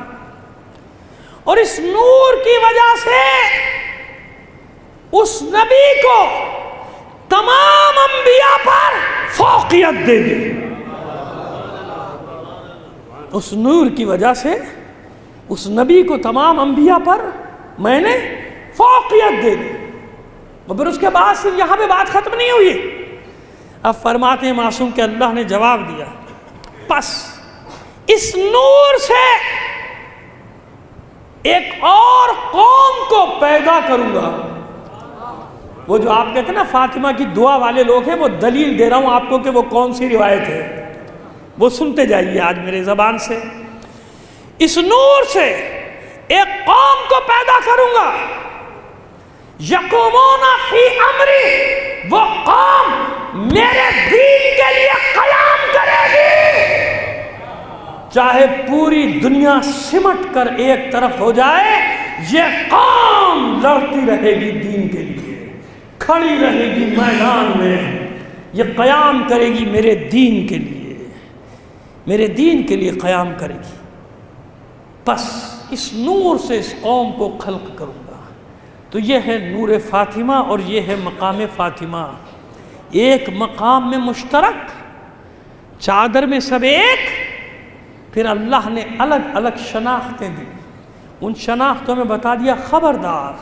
اور اس نور کی وجہ سے اس نبی کو تمام انبیاء پر فوقیت دے دی۔ اس نور کی وجہ سے اس نبی کو تمام انبیاء پر میں نے فوقیت دے دی۔ اور پھر اس کے بعد صرف یہاں پہ بات ختم نہیں ہوئی، اب فرماتے ہیں معصوم کہ اللہ نے جواب دیا، پس اس نور سے ایک اور قوم کو پیدا کروں گا۔ وہ جو آپ کہتے ہیں نا فاطمہ کی دعا والے لوگ ہیں، وہ دلیل دے رہا ہوں آپ کو کہ وہ کون سی روایت ہے، وہ سنتے جائیے آج میرے زبان سے۔ اس نور سے ایک قوم کو پیدا کروں گا، یقومون فی امری، وہ قوم میرے دین کے لیے قیام کرے گی، چاہے پوری دنیا سمٹ کر ایک طرف ہو جائے، یہ قوم لڑتی رہے گی دین کے لیے، کھڑی رہے گی میدان میں، یہ قیام کرے گی میرے دین کے لیے، میرے دین کے لیے قیام کرے گی۔ بس اس نور سے اس قوم کو خلق کروں گا۔ تو یہ ہے نور فاطمہ اور یہ ہے مقام فاطمہ، ایک مقام میں مشترک، چادر میں سب ایک، پھر اللہ نے الگ الگ شناختیں دی، ان شناختوں میں بتا دیا خبردار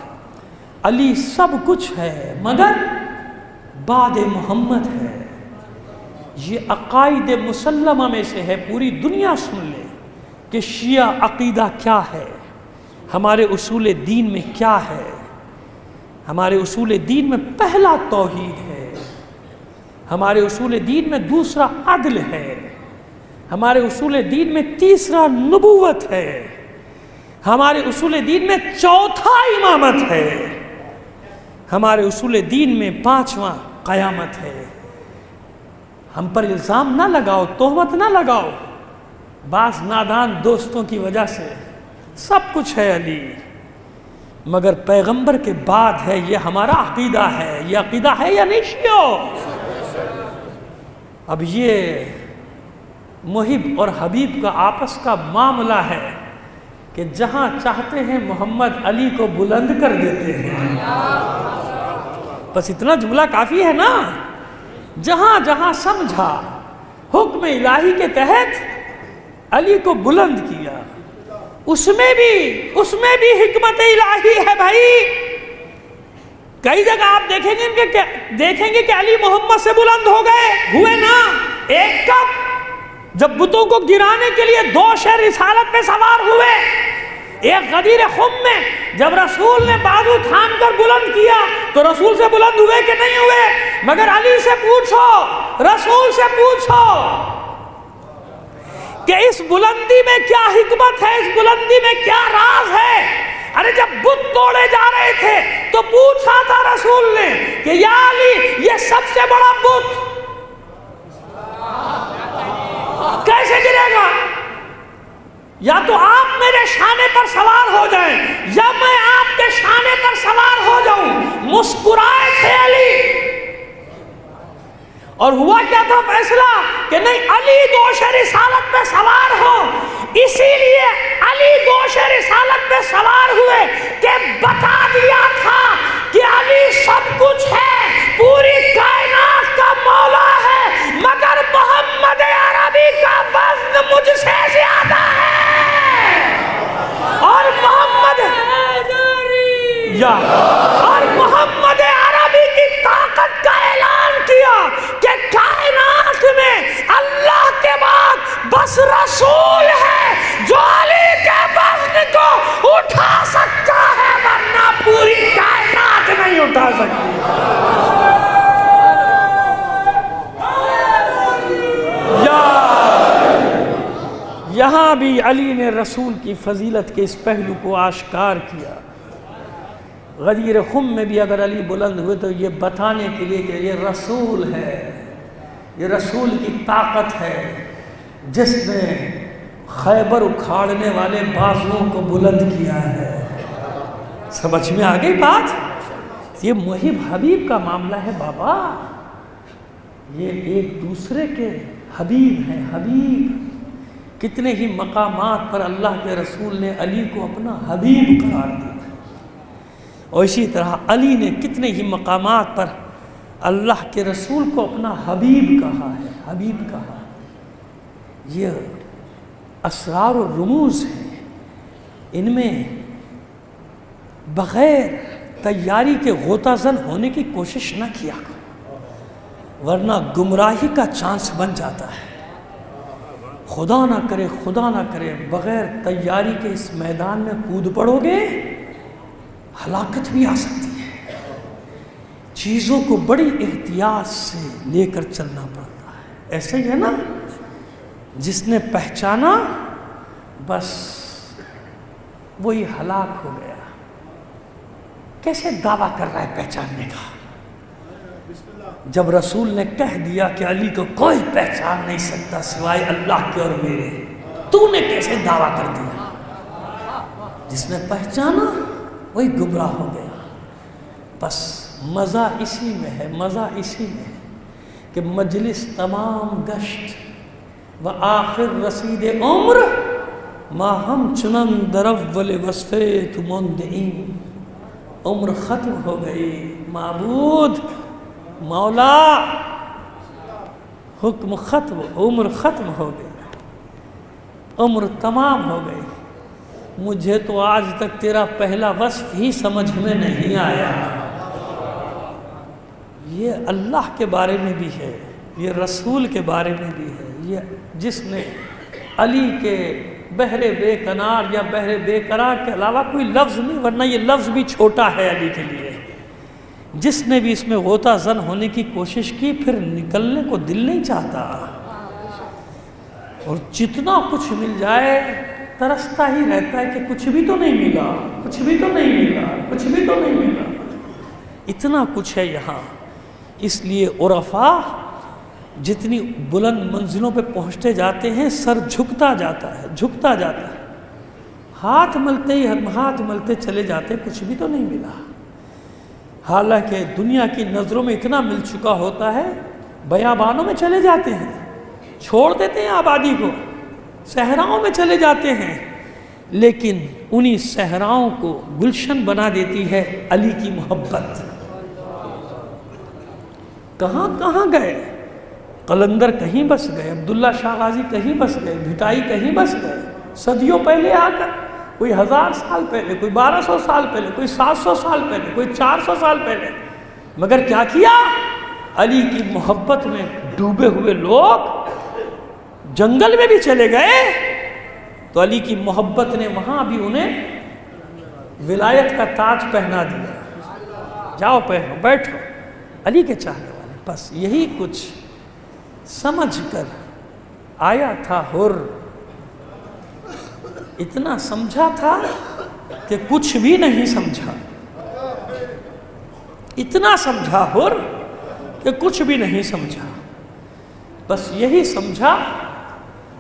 علی سب کچھ ہے مگر بعد محمد ہے. یہ عقائد مسلمہ میں سے ہے، پوری دنیا سن لے کہ شیعہ عقیدہ کیا ہے، ہمارے اصول دین میں کیا ہے. ہمارے اصول دین میں پہلا توحید ہے، ہمارے اصول دین میں دوسرا عدل ہے، ہمارے اصول دین میں تیسرا نبوت ہے، ہمارے اصول دین میں چوتھا امامت ہے، ہمارے اصول دین میں پانچواں قیامت ہے. ہم پر الزام نہ لگاؤ، تہمت نہ لگاؤ بعض نادان دوستوں کی وجہ سے. سب کچھ ہے علی مگر پیغمبر کے بعد ہے، یہ ہمارا عقیدہ ہے. یہ عقیدہ ہے یا نہیں شیعو؟ اب یہ محب اور حبیب کا آپس کا معاملہ ہے کہ جہاں چاہتے ہیں محمد علی کو بلند کر دیتے ہیں. بس اتنا جملہ کافی ہے نا. جہاں جہاں سمجھا حکم الہی کے تحت علی کو بلند کیا. اس میں بھی حکمت الہی ہے بھائی. کئی جگہ آپ دیکھیں گے کہ علی محمد سے بلند ہو گئے، ہوئے نا. ایک کب جب بتوں کو گرانے کے لیے 2 شہر رسالت پہ سوار ہوئے. ایک غدیر خم میں جب رسول نے بازو تھام کر بلند کیا تو رسول سے بلند ہوئے کہ نہیں ہوئے؟ مگر علی سے پوچھو، رسول سے پوچھو کہ اس بلندی میں کیا حکمت ہے، اس بلندی میں کیا راز ہے. ارے جب بت توڑے جا رہے تھے تو پوچھا تھا رسول نے کہ یا علی یہ سب سے بڑا بت کیسے گرے گا؟ یا تو آپ میرے شانے پر سوار ہو جائیں یا میں آپ کے شانے پر سوار ہو جاؤں. مسکرائے تھے علی. اور ہوا کیا تھا فیصلہ کہ نہیں، علی دوش رسالت پہ سوار ہو. اسی لیے علی دوش رسالت پہ سوار ہوئے کہ بتا دیا تھا کہ علی سب کچھ ہے، پوری کائنات کا مولا ہے، مگر محمد عربی کا وزن مجھ سے زیادہ ہے. اور محمد عربی کی طاقت کا اعلان کیا کہ کائنات میں اللہ کے بعد بس رسول ہے جو علی کے وزن کو اٹھا سکتا ہے، ورنہ پوری کائنات نہیں اٹھا سکتی. یہاں بھی علی نے رسول کی فضیلت کے اس پہلو کو آشکار کیا. غدیر خم میں بھی اگر علی بلند ہوئے تو یہ بتانے کے لیے کہ یہ رسول ہے، یہ رسول کی طاقت ہے جس نے خیبر اکھاڑنے والے بازوؤں کو بلند کیا ہے. سمجھ میں آ گئی بات؟ یہ محب حبیب کا معاملہ ہے بابا. یہ ایک دوسرے کے حبیب ہیں. حبیب کتنے ہی مقامات پر اللہ کے رسول نے علی کو اپنا حبیب قرار دیا، اور اسی طرح علی نے کتنے ہی مقامات پر اللہ کے رسول کو اپنا حبیب کہا ہے. حبیب کہا. یہ اسرار و رموز ہیں، ان میں بغیر تیاری کے غوطہ زن ہونے کی کوشش نہ کیا کرو، ورنہ گمراہی کا چانس بن جاتا ہے. خدا نہ کرے بغیر تیاری کے اس میدان میں کود پڑو گے، ہلاکت بھی آ سکتی ہے. چیزوں کو بڑی احتیاط سے لے کر چلنا پڑتا ہے. ایسے ہی ہے نا، جس نے پہچانا بس وہی ہلاک ہو گیا. کیسے دعویٰ کر رہا ہے پہچاننے کا؟ جب رسول نے کہہ دیا کہ علی کو کوئی پہچان نہیں سکتا سوائے اللہ کے اور میرے، تو نے کیسے دعویٰ کر دیا؟ جس نے پہچانا وہی گمراہ ہو گیا. بس مزہ اسی میں ہے، مزہ اسی میں ہے کہ مجلس تمام گشت و آخر رسید عمر ما ہم چنن در اول وصفے تو مندعین. عمر ختم ہو گئی، معبود مولا حکم ختم، عمر ختم ہو گئی، عمر تمام ہو گئی. مجھے تو آج تک تیرا پہلا وصف ہی سمجھ میں نہیں آیا۔ یہ اللہ کے بارے میں بھی ہے، یہ رسول کے بارے میں بھی ہے، یہ جس نے علی کے بحر بے کنار یا بحر بے قرار کے علاوہ کوئی لفظ نہیں، ورنہ یہ لفظ بھی چھوٹا ہے علی کے لیے، جس نے بھی اس میں غوطہ زن ہونے کی کوشش کی پھر نکلنے کو دل نہیں چاہتا، اور جتنا کچھ مل جائے ترستا ہی رہتا ہے کہ کچھ بھی تو نہیں ملا، کچھ بھی تو نہیں ملا، کچھ بھی تو نہیں ملا۔ اتنا کچھ ہے یہاں، اس لیے عرفاء جتنی بلند منزلوں پہ پہنچتے جاتے ہیں سر جھکتا جاتا ہے، جھکتا جاتا ہے، ہاتھ ملتے ہی ہاتھ ملتے چلے جاتے، کچھ بھی تو نہیں ملا، حالانکہ دنیا کی نظروں میں اتنا مل چکا ہوتا ہے، بیابانوں میں چلے جاتے ہیں، چھوڑ دیتے ہیں آبادی کو، صحراؤں میں چلے جاتے ہیں، لیکن انہی صحراؤں کو گلشن بنا دیتی ہے علی کی محبت۔ کہاں کہاں گئے، قلندر کہیں بس گئے، عبداللہ شاہ غازی کہیں بس گئے، بھٹائی کہیں بس گئے، صدیوں پہلے آ کر، کوئی 1000 سال پہلے، کوئی 1200 سال پہلے، کوئی 700 سال پہلے، کوئی 400 سال پہلے، مگر کیا کیا؟ علی کی محبت میں ڈوبے ہوئے لوگ جنگل میں بھی چلے گئے تو علی کی محبت نے وہاں بھی انہیں ولایت کا تاج پہنا دیا، جاؤ پہنو، بیٹھو، علی کے چاہنے والے۔ بس یہی کچھ سمجھ کر آیا تھا حر، اتنا سمجھا تھا کہ کچھ بھی نہیں سمجھا، اتنا سمجھا حر کہ کچھ بھی نہیں سمجھا، بس یہی سمجھا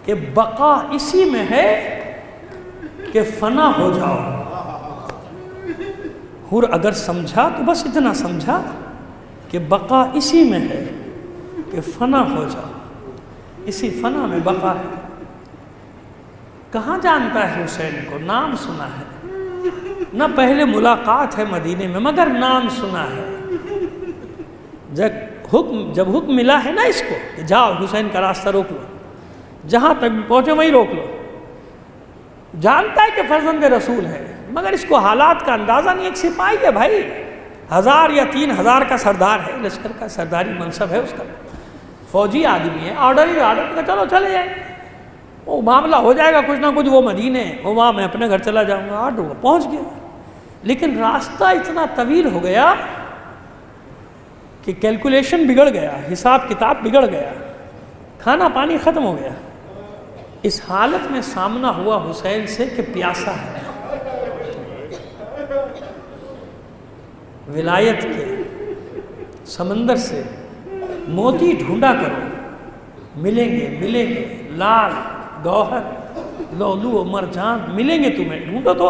کہ بقا اسی میں ہے کہ فنا ہو جاؤ۔ حر اگر سمجھا تو بس اتنا سمجھا کہ بقا اسی میں ہے کہ فنا ہو جاؤ، اسی فنا میں بقا ہے۔ کہاں جانتا ہے حسین کو، نام سنا ہے، نہ پہلے ملاقات ہے مدینے میں مگر نام سنا ہے۔ جب حکم ملا ہے نا اس کو کہ جاؤ حسین کا راستہ روک لو، جہاں تک پہنچے وہیں روک لو، جانتا ہے کہ فرزند رسول ہے مگر اس کو حالات کا اندازہ نہیں، ایک سپاہی ہے بھائی، 1000 یا 3000 کا سردار ہے، لشکر کا سرداری منصب ہے اس کا، فوجی آدمی ہے، آرڈر ہی آرڈر کہ چلو چلے جائیں، وہ معاملہ ہو جائے گا کچھ نہ کچھ، وہ مدینے، وہ وہاں میں اپنے گھر چلا جاؤں گا، آرڈر پہنچ گیا، لیکن راستہ اتنا طویل ہو گیا کہ کیلکولیشن بگڑ گیا، حساب کتاب بگڑ گیا، کھانا پانی ختم ہو گیا۔ اس حالت میں سامنا ہوا حسین سے کہ پیاسا ہے، ولایت کے سمندر سے موتی ڈھونڈا کرو، ملیں گے، لال گوہر لولو و مرجان ملیں گے تمہیں، ڈھونڈو تو۔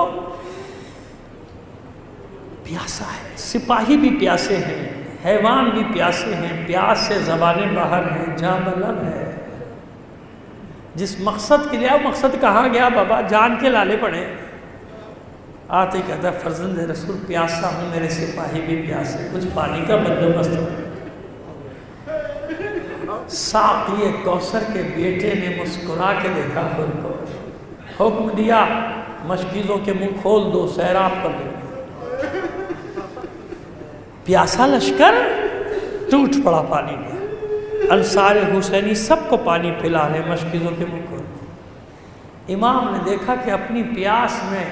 پیاسا ہے، سپاہی بھی پیاسے ہیں، حیوان بھی پیاسے ہیں، پیاس سے زبانیں باہر ہیں، جاں بلب ہے۔ جس مقصد کے لیے وہ مقصد کہاں گیا بابا، جان کے لالے پڑے، آتے کہتا فرزند رسول پیاسا ہوں، میرے سپاہی بھی پیاسے، کچھ پانی کا بندوبست ہو۔ ساقی کوثر کے بیٹے نے مسکرا کے دیکھا حر کو، حکم دیا مشکیزوں کے منہ کھول دو، سیراب کر دو۔ پیاسا لشکر ٹوٹ پڑا پانی میں، انصار حسینی سب کو پانی پلا رہے، مشکیزوں کے منہ کھول دو۔ امام نے دیکھا کہ اپنی پیاس میں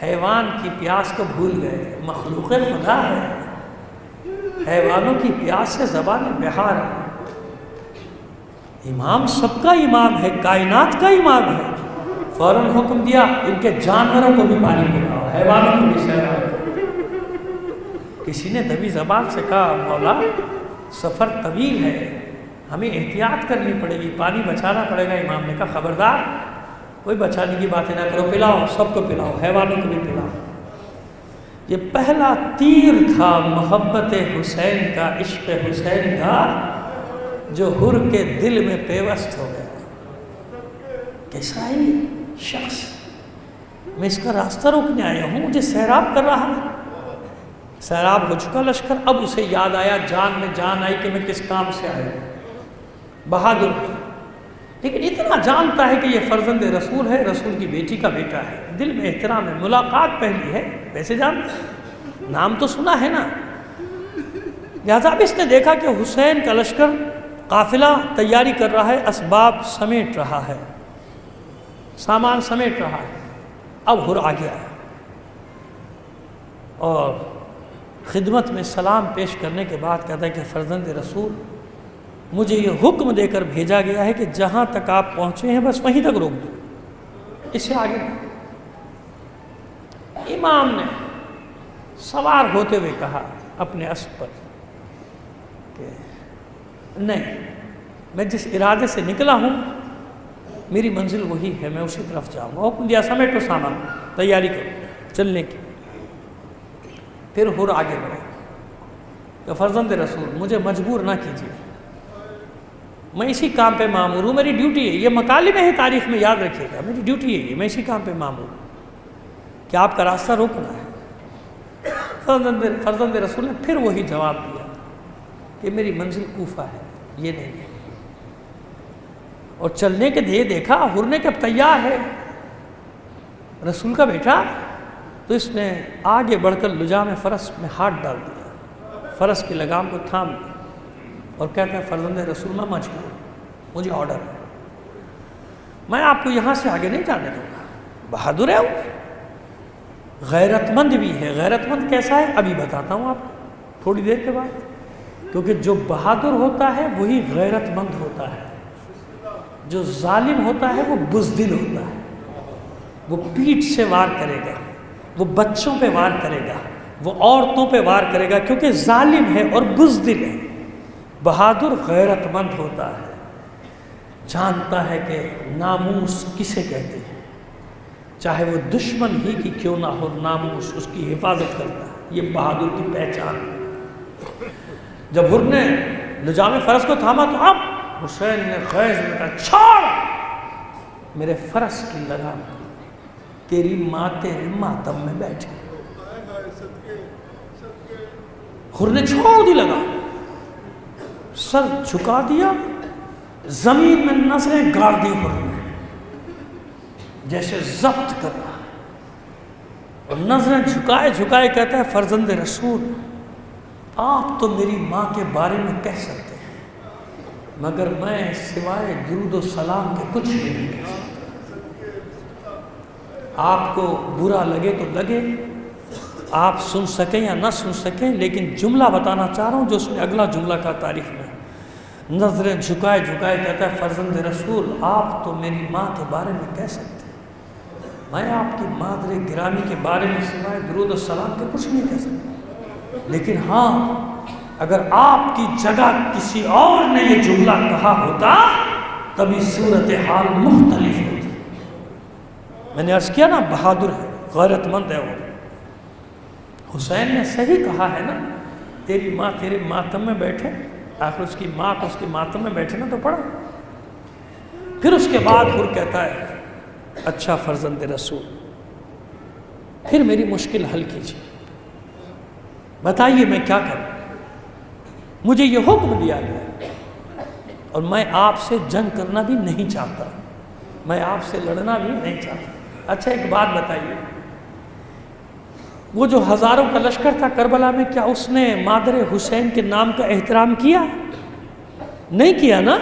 حیوان کی پیاس کو بھول گئے، مخلوق خدا ہے، حیوانوں کی پیاس سے زبان بہار ہے، امام سب کا امام ہے، کائنات کا امام ہے، فوراً حکم دیا ان کے جانوروں کو بھی پانی پلاؤ، حیوانوں کو بھی سیراب کرو۔ کسی نے دبی زبان سے کہا مولا سفر طویل ہے، ہمیں احتیاط کرنی پڑے گی، پانی بچانا پڑے گا۔ امام نے کہا خبردار، کوئی بچانے کی باتیں نہ کرو، پلاؤ، سب کو پلاؤ، حیوانوں کو بھی پلاؤ۔ یہ پہلا تیر تھا محبت حسین کا، عشق حسین کا، جو حر کے دل میں پیوست ہو گیا۔ کیسا ہی شخص، میں اس کا راستہ روکنے آیا ہوں، مجھے سیراب کر رہا ہے۔ سیراب ہو چکا لشکر، اب اسے یاد آیا، جان میں جان آئی کہ میں کس کام سے آیا ہوں۔ بہادر لیکن اتنا جانتا ہے کہ یہ فرزند رسول ہے، رسول کی بیٹی کا بیٹا ہے، دل میں احترام ہے، ملاقات پہلی ہے، ویسے جانتا ہے، نام تو سنا ہے نا۔ لہذا اب اس نے دیکھا کہ حسین کا لشکر قافلہ تیاری کر رہا ہے، اسباب سمیٹ رہا ہے، سامان سمیٹ رہا ہے، اب ہر آ گیا ہے اور خدمت میں سلام پیش کرنے کے بعد کہتا ہے کہ فرزند رسول، مجھے یہ حکم دے کر بھیجا گیا ہے کہ جہاں تک آپ پہنچے ہیں بس وہیں تک روک دو، اس سے آگے نہیں۔ امام نے سوار ہوتے ہوئے کہا اپنے اسب پر کہ نہیں، میں جس ارادے سے نکلا ہوں میری منزل وہی ہے، میں اسی طرف جاؤں گا۔ حکم دیا سمیٹو سامان، تیاری کرو چلنے کی۔ پھر ہر آگے بڑھے کہ فرزند رسول مجھے مجبور نہ کیجیے، میں اسی کام پہ مامور ہوں، میری ڈیوٹی ہے، یہ مکالم ہے تاریخ میں یاد رکھیے گا، میری ڈیوٹی ہے یہ، میں اسی کام پہ مامور ہوں کہ آپ کا راستہ روکنا ہے۔ فرزند رسول نے پھر وہی جواب دیا کہ میری منزل کوفہ ہے، یہ نہیں ہے۔ اور چلنے کے لیے دیکھا ہرنے کے اب تیار ہے رسول کا بیٹا، تو اس نے آگے بڑھ کر لجام فرس میں ہاتھ ڈال دیا، فرس کی لگام کو تھام دیا اور کہتا ہے فرزند رسول میں مجبور، مجھے آرڈر ہے، میں آپ کو یہاں سے آگے نہیں جانے دوں گا۔ بہادر ہے وہ، غیرت مند بھی ہے۔ غیرت مند کیسا ہے ابھی بتاتا ہوں آپ کو تھوڑی دیر کے بعد، کیونکہ جو بہادر ہوتا ہے وہی غیرت مند ہوتا ہے، جو ظالم ہوتا ہے وہ بزدل ہوتا ہے، وہ پیٹھ سے وار کرے گا، وہ بچوں پہ وار کرے گا، وہ عورتوں پہ وار کرے گا، کیونکہ ظالم ہے اور بزدل ہے۔ بہادر غیرت مند ہوتا ہے، جانتا ہے کہ ناموس کسے کہتے ہیں، چاہے وہ دشمن ہی کی کیوں نہ ہو، ناموس اس کی حفاظت کرتا ہے، یہ بہادر کی پہچان ہے۔ جب ہر نے لجام فرس کو تھاما تو اب حسین نے خیز میں کہا چھوڑ میرے فرس کی لگام، تیری ماں تیرے ماتم میں بیٹھے۔ ہر نے چھوڑ دی لگام، سر جھکا دیا، زمین میں نظریں گاڑ دی ہر نے، جیسے ضبط کر رہا، اور نظریں جھکائے جھکائے کہتا ہے فرزند رسول آپ تو میری ماں کے بارے میں کہہ سکتے ہیں، مگر میں سوائے درود و سلام کے کچھ بھی نہیں کہہ سکتا۔ آپ کو برا لگے تو لگے، آپ سن سکیں یا نہ سن سکیں، لیکن جملہ بتانا چاہ رہا ہوں جو اس میں اگلا جملہ کا تاریخ میں نظریں جھکائے جھکائے کہتا ہے فرزند رسول آپ تو میری ماں کے بارے میں کہہ سکتے ہیں، میں آپ کی مادر گرامی کے بارے میں سوائے درود و سلام کے کچھ نہیں کہہ سکتا، لیکن ہاں اگر آپ کی جگہ کسی اور نے یہ جملہ کہا ہوتا تبھی صورتحال مختلف ہوتی۔ میں نے عرض کیا نا بہادر ہے، غیرت مند ہے وہ۔ حسین نے صحیح کہا ہے نا، تیری ماں تیرے ماتم میں بیٹھے، آخر اس کی ماں کو اس کے ماتم میں بیٹھے نا تو پڑھا۔ پھر اس کے بعد ہر کہتا ہے اچھا فرزند رسول پھر میری مشکل حل کیجیے، بتائیے میں کیا کروں، مجھے یہ حکم دیا گیا اور میں آپ سے جنگ کرنا بھی نہیں چاہتا، میں آپ سے لڑنا بھی نہیں چاہتا۔ اچھا ایک بات بتائیے، وہ جو ہزاروں کا لشکر تھا کربلا میں، کیا اس نے مادر حسین کے نام کا احترام کیا؟ نہیں کیا نا۔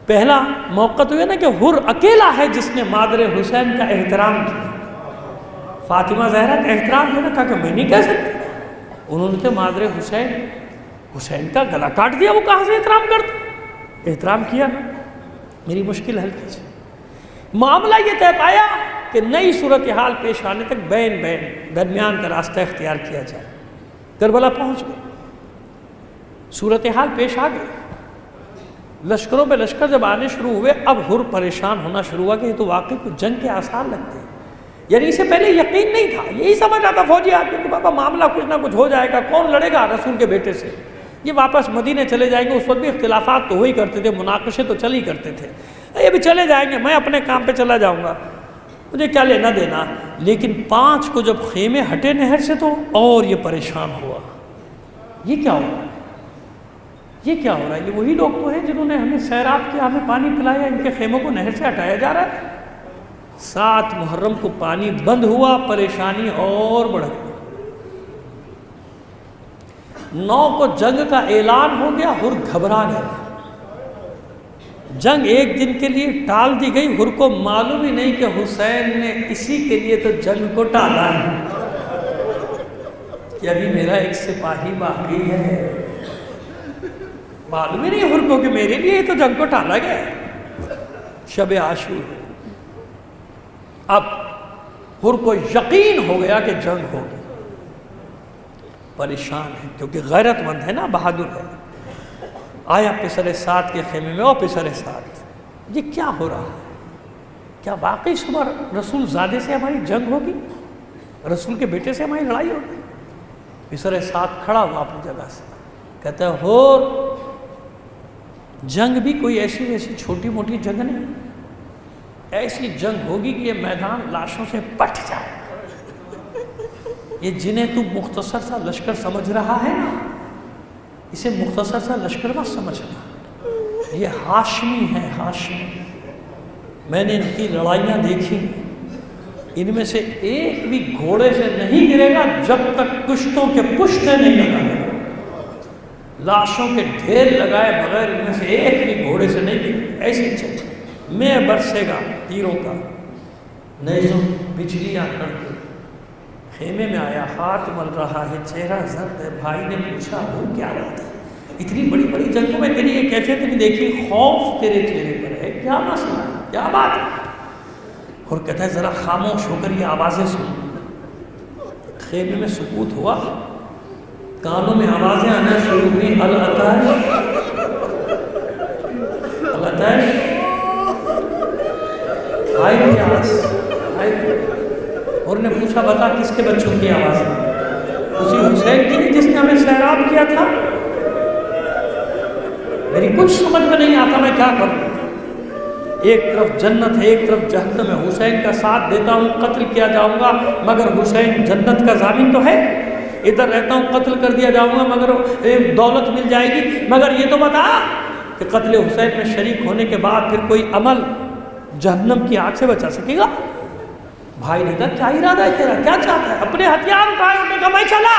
پہلا موقع تو یہ نا کہ ہر اکیلا ہے جس نے مادر حسین کا احترام کیا، فاطمہ زہرا کا احترام کیا نا، کہا کہ میں نہیں کہہ سکتا، انہوں نے تو مادر حسین کا گلا کاٹ دیا، وہ کہاں سے احترام کرتا؟ احترام کیا نا۔ میری مشکل حل کیجیے۔ معاملہ یہ طے پایا کہ نئی صورتحال پیش آنے تک بین درمیان کا راستہ اختیار کیا جائے۔ کربلا پہنچ گئے، صورتحال پیش آ گئی، لشکروں پہ لشکر جب آنے شروع ہوئے، اب ہر پریشان ہونا شروع ہوا کہ یہ تو واقعی کچھ جنگ کے آثار لگتے ہیں، یعنی اسے پہلے یقین نہیں تھا، یہی سمجھ آتا فوجی آدمی کہ بابا معاملہ کچھ نہ کچھ ہو جائے گا، کون لڑے گا رسول کے بیٹے سے، یہ واپس مدینے چلے جائیں گے۔ اس وقت بھی اختلافات تو ہوئی کرتے تھے، مناقشے تو چل ہی کرتے تھے، یہ بھی چلے جائیں گے، میں اپنے کام پہ چلا جاؤں گا، مجھے کیا لینا دینا۔ لیکن 5 کو جب خیمے ہٹے نہر سے تو اور یہ پریشان ہوا، یہ کیا ہوا، یہ کیا ہو رہا ہے؟ یہ وہی لوگ تو ہیں جنہوں نے ہمیں سیراب کیا، ہمیں پانی پلایا، ان کے خیموں کو نہر سے ہٹایا جا رہا ہے۔ 7 محرم کو پانی بند ہوا، پریشانی اور بڑھ گئی۔ 9 کو جنگ کا اعلان ہو گیا، ہر گھبرا گیا۔ جنگ ایک دن کے لیے ٹال دی گئی، ہر کو معلوم ہی نہیں کہ حسین نے اسی کے لیے تو جنگ کو ٹالا ہے کہ ابھی میرا ایک سپاہی باقی ہے۔ معلوم ہی نہیں ہر کو کہ میرے لیے تو جنگ کو ٹالا گیا ہے۔ شب عاشور، اب ہر کو یقین ہو گیا کہ جنگ ہوگی، پریشان ہے کیونکہ غیرت مند ہے نا، بہادر ہے۔ آیا پسر سعد کے خیمے میں، او پسر سعد، یہ کیا ہو رہا ہے؟ کیا واقعی صبح رسول زادے سے ہماری جنگ ہوگی؟ رسول کے بیٹے سے ہماری لڑائی ہوگی؟ پسر سعد کھڑا ہوا اپنی جگہ سے، کہتا ہے ہو جنگ بھی کوئی ایسی ویسی چھوٹی موٹی جنگ نہیں، ایسی جنگ ہوگی کہ یہ میدان لاشوں سے پٹ جائے۔ یہ جنہیں تو مختصر سا لشکر سمجھ رہا ہے نا، اسے مختصر سا لشکر مت سمجھنا، یہ ہاشمی ہے، ہاشمی۔ میں نے ان کی لڑائیاں دیکھی، ان میں سے ایک بھی گھوڑے سے نہیں گرے گا جب تک کشتوں کے پشتے نہیں لگائے، لاشوں کے ڈھیر لگائے بغیر ان میں سے ایک بھی گھوڑے سے نہیں گرے۔ ایسی چل میں برسے گا تیروں کا، نیزوں بجلیاں کڑکیں۔ خیمے میں آیا، ہاتھ مل رہا ہے، چہرہ زرد ہے۔ بھائی نے پوچھا وہ کیا بات ہے؟ اتنی بڑی بڑی جنگوں میں تیری یہ کیفیت نہیں دیکھی، خوف تیرے چہرے پر ہے، کیا مسئلہ ہے، کیا بات ہے؟ اور کہتا ہے ذرا خاموش ہو کر یہ آوازیں سن۔ خیمے میں سکوت ہوا، کانوں میں آوازیں آنا شروع ہوئی، العطش العطش، آئی پیاس، آئی پیاس۔ اور نے پوچھا بتا کس کے بچوں کی آواز ہے؟ اسی حسین کی نہیں جس نے ہمیں سیراب کیا تھا؟ میری کچھ سمجھ میں نہیں آتا میں کیا کروں۔ ایک طرف جنت ہے، ایک طرف جہنم ہے، حسین کا ساتھ دیتا ہوں قتل کیا جاؤں گا مگر حسین جنت کا ضامن تو ہے، ادھر رہتا ہوں قتل کر دیا جاؤں گا مگر دولت مل جائے گی، مگر یہ تو بتا کہ قتل حسین میں شریک ہونے کے بعد پھر کوئی عمل جہنم کی آگ سے بچا سکے گا؟ بھائی نے کہا کیا ارادہ ہے تیرا، کیا چاہتا ہے؟ اپنے ہتھیار اٹھائے اور نے کہا میں چلا،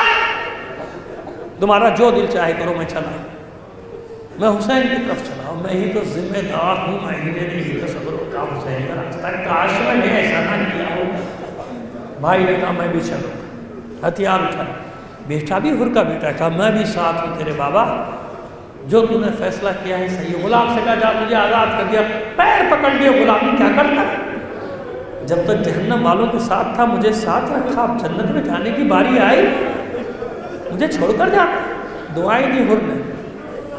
تمہارا جو دل چاہے کرو، میں چلا، میں حسین کی طرف چلا ہوں، میں ہی تو ذمہ دار ہوں، میں ہی نے ہی تصور کا حسین کا راستہ، کاش میں نے ایسا نہ کیا ہو۔ بھائی نے کہا میں بھی چلوں، ہتھیار اٹھایا، بیٹا بھی ہر کا بیٹا، کہا میں بھی ساتھ ہوں تیرے بابا، جو تم نے فیصلہ کیا ہے صحیح۔ غلام سے کہا جا تجھے آزاد کر دیا، پیر پکڑ لیا، غلامی کیا کرتا ہے؟ جب تک جہنم والوں کے ساتھ تھا مجھے ساتھ رکھا، اب جنت میں جانے کی باری آئی مجھے چھوڑ کر جاتا۔ دعائیں دی ہر نے،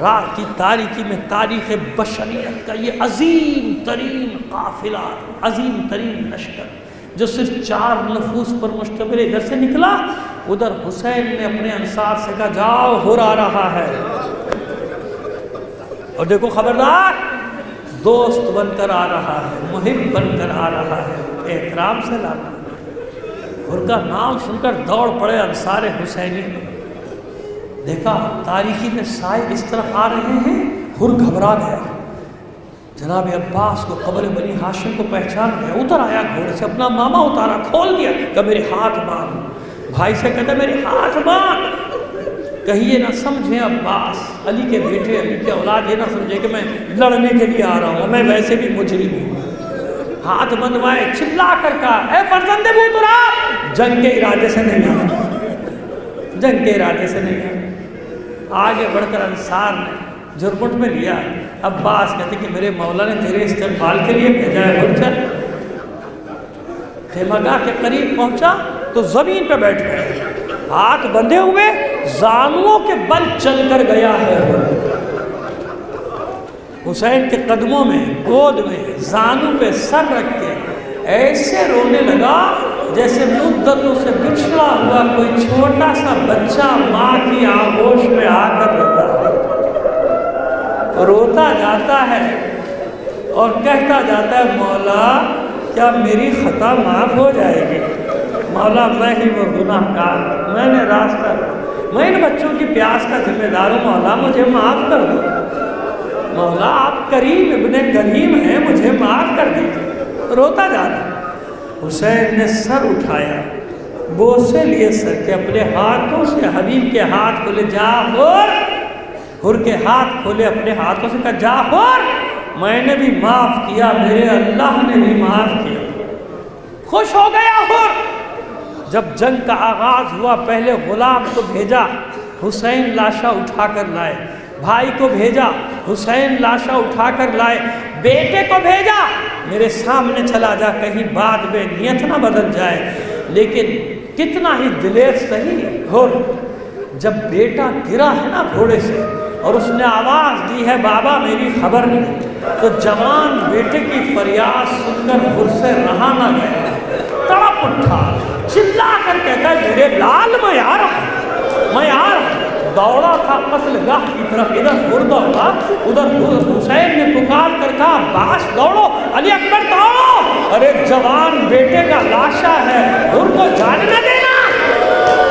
رات کی تاریکی میں تاریخ بشریت کا یہ عظیم ترین قافلہ، عظیم ترین لشکر جو صرف 4 نفوس پر مشتمل، ادھر سے نکلا، ادھر حسین نے اپنے انصار سے کہا جاؤ ہر آ رہا ہے، اور دیکھو خبردار، دوست بن کر آ رہا ہے، محب بن کر آ رہا ہے، احترام سے لانا۔ ہر کا نام سن کر دوڑ پڑے انصار حسینی، دیکھا تاریکی میں سائے اس طرف آ رہے ہیں، ہر گھبرا گیا، جناب عباس کو قبر بنی ہاشم کو پہچان گیا، اتر آیا گھوڑے سے، اپنا ماما اتارا، کھول دیا، کہ میرے ہاتھ باندھ۔ بھائی سے کہتا میرے ہاتھ باندھ، کہیں یہ نہ سمجھیں عباس، علی کے بیٹے، علی کے اولاد، یہ نہ سمجھے کہ میں لڑنے کے لیے آ رہا ہوں، میں ویسے بھی مجرم ہوں۔ ہاتھ بندوائے، چلا کر کہا اے فرزند ابو تراب، جنگ کے ارادے سے نہیں آیا، جنگ کے ارادے سے نہیں آیا۔ آگے بڑھ کر انصار نے جرمٹ میں لیا، عباس کہتے کہ میرے مولا نے تیرے استقبال کے لیے بھیجا ہے، بول چل۔ خیمہ گاہ کے قریب پہنچا تو زمین پہ بیٹھ گئے، ہاتھ بندھے ہوئے، زانوؤں کے بل چل کر گیا ہے۔ حسین کے قدموں میں، گود میں، زانو پہ سر رکھ کے ایسے رونے لگا جیسے مدتوں سے بچھڑا ہوا کوئی چھوٹا سا بچہ ماں کی آغوش میں آ کر روتا جاتا ہے اور کہتا جاتا ہے مولا کیا میری خطا معاف ہو جائے گی؟ مولا میں ہی وہ گناہ گار، میں نے راستہ میں ان بچوں کی پیاس کا ذمہ دار ہوں، مولا مجھے معاف کر دو، مولا آپ کریم ابن کریم ہیں، مجھے معاف کر دیجیے۔ روتا جا رہا۔ حسین نے سر اٹھایا، بوسے لیے سر کے، اپنے ہاتھوں سے حبیب کے ہاتھ کھولے، جا حر کے ہاتھ کھولے اپنے ہاتھوں سے، کہا جا حر، میں نے بھی معاف کیا، میرے اللہ نے بھی معاف کیا۔ خوش ہو گیا حر۔ جب جنگ کا آغاز ہوا، پہلے غلام کو بھیجا، حسین لاشا اٹھا کر لائے، بھائی کو بھیجا، حسین لاشا اٹھا کر لائے، بیٹے کو بھیجا، میرے سامنے چلا جا، کہیں بعد میں نیت نہ بدل جائے۔ لیکن کتنا ہی دلیر صحیح حر، جب بیٹا گرا ہے نا گھوڑے سے اور اس نے آواز دی ہے بابا میری خبر نہیں، تو جوان بیٹے کی فریاد سن کر حر سے رہا نہ گیا، تڑپ اٹھا، چلا کر کہتا ہے میرے لال میں آ رہا ہوں، میں آ رہا ہوں۔ دوڑا تھا قتل گاہ کی طرف، ادھر حر دوڑا، ادھر حسین نے پکار کر کہا عباس دوڑو، علی اکبر دوڑو، ارے جوان بیٹے کا لاشا ہے، حر کو جانے نہ دینا۔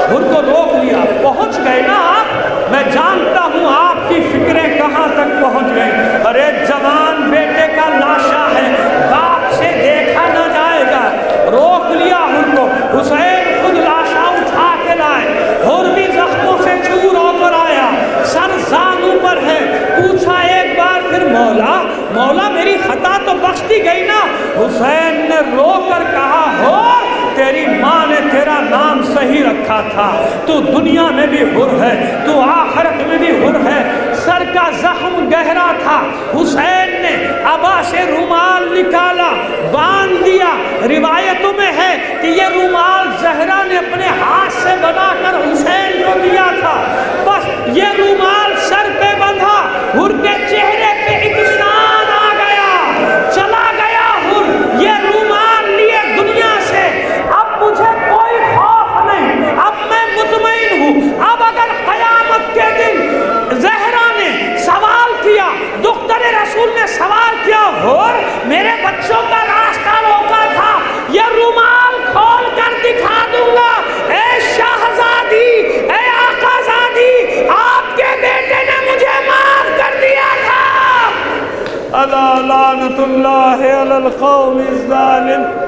حر کو روک لیا، پہنچ گئے نا آپ، میں جانتا ہوں آپ کی فکریں کہاں تک پہنچ گئی، ارے جوان بیٹے کا لاشا ہے، باپ سے دیکھا نہ جائے گا۔ روک لیا حر کو، حسین خود لاشا اٹھا کے لائے، حر بھی زخموں سے چور ہو کر آیا، سر زانوں پر ہے، پوچھا ایک بار پھر مولا، مولا میری خطا تو بخش دی گئی نا؟ حسین نے رو کر کہا حر تیری ماں نے تیرا نام صحیح رکھا تھا، تو دنیا میں بھی حر ہے، تو آخرت میں بھی حر ہے۔ سر کا زخم گہرا تھا، حسین نے عبا سے رومال نکالا، باندھ دیا، روایتوں میں ہے کہ یہ رومال زہرا نے اپنے ہاتھ سے بنا کر حسین کو دیا تھا، بس یہ رومال سر پہ بندھا، حر کے چہرے پہ اطمینان آ گیا، چلا گیا حر یہ رومال لیے دنیا سے، اب مجھے کوئی خوف نہیں، اب میں مطمئن ہوں۔ اب اگر قیامت کے دن زہرا نے سوال کیا، دختر رسول نے سوال کیا حر میرے بچوں کا راستہ روکا تھا، یہ رومال کھول کر دکھا دوں گا، اے شاہزادی، اے آقا زادی، آپ کے بیٹے نے مجھے معاف کر دیا تھا۔ الا لعنت اللہ علی القوم الظالم۔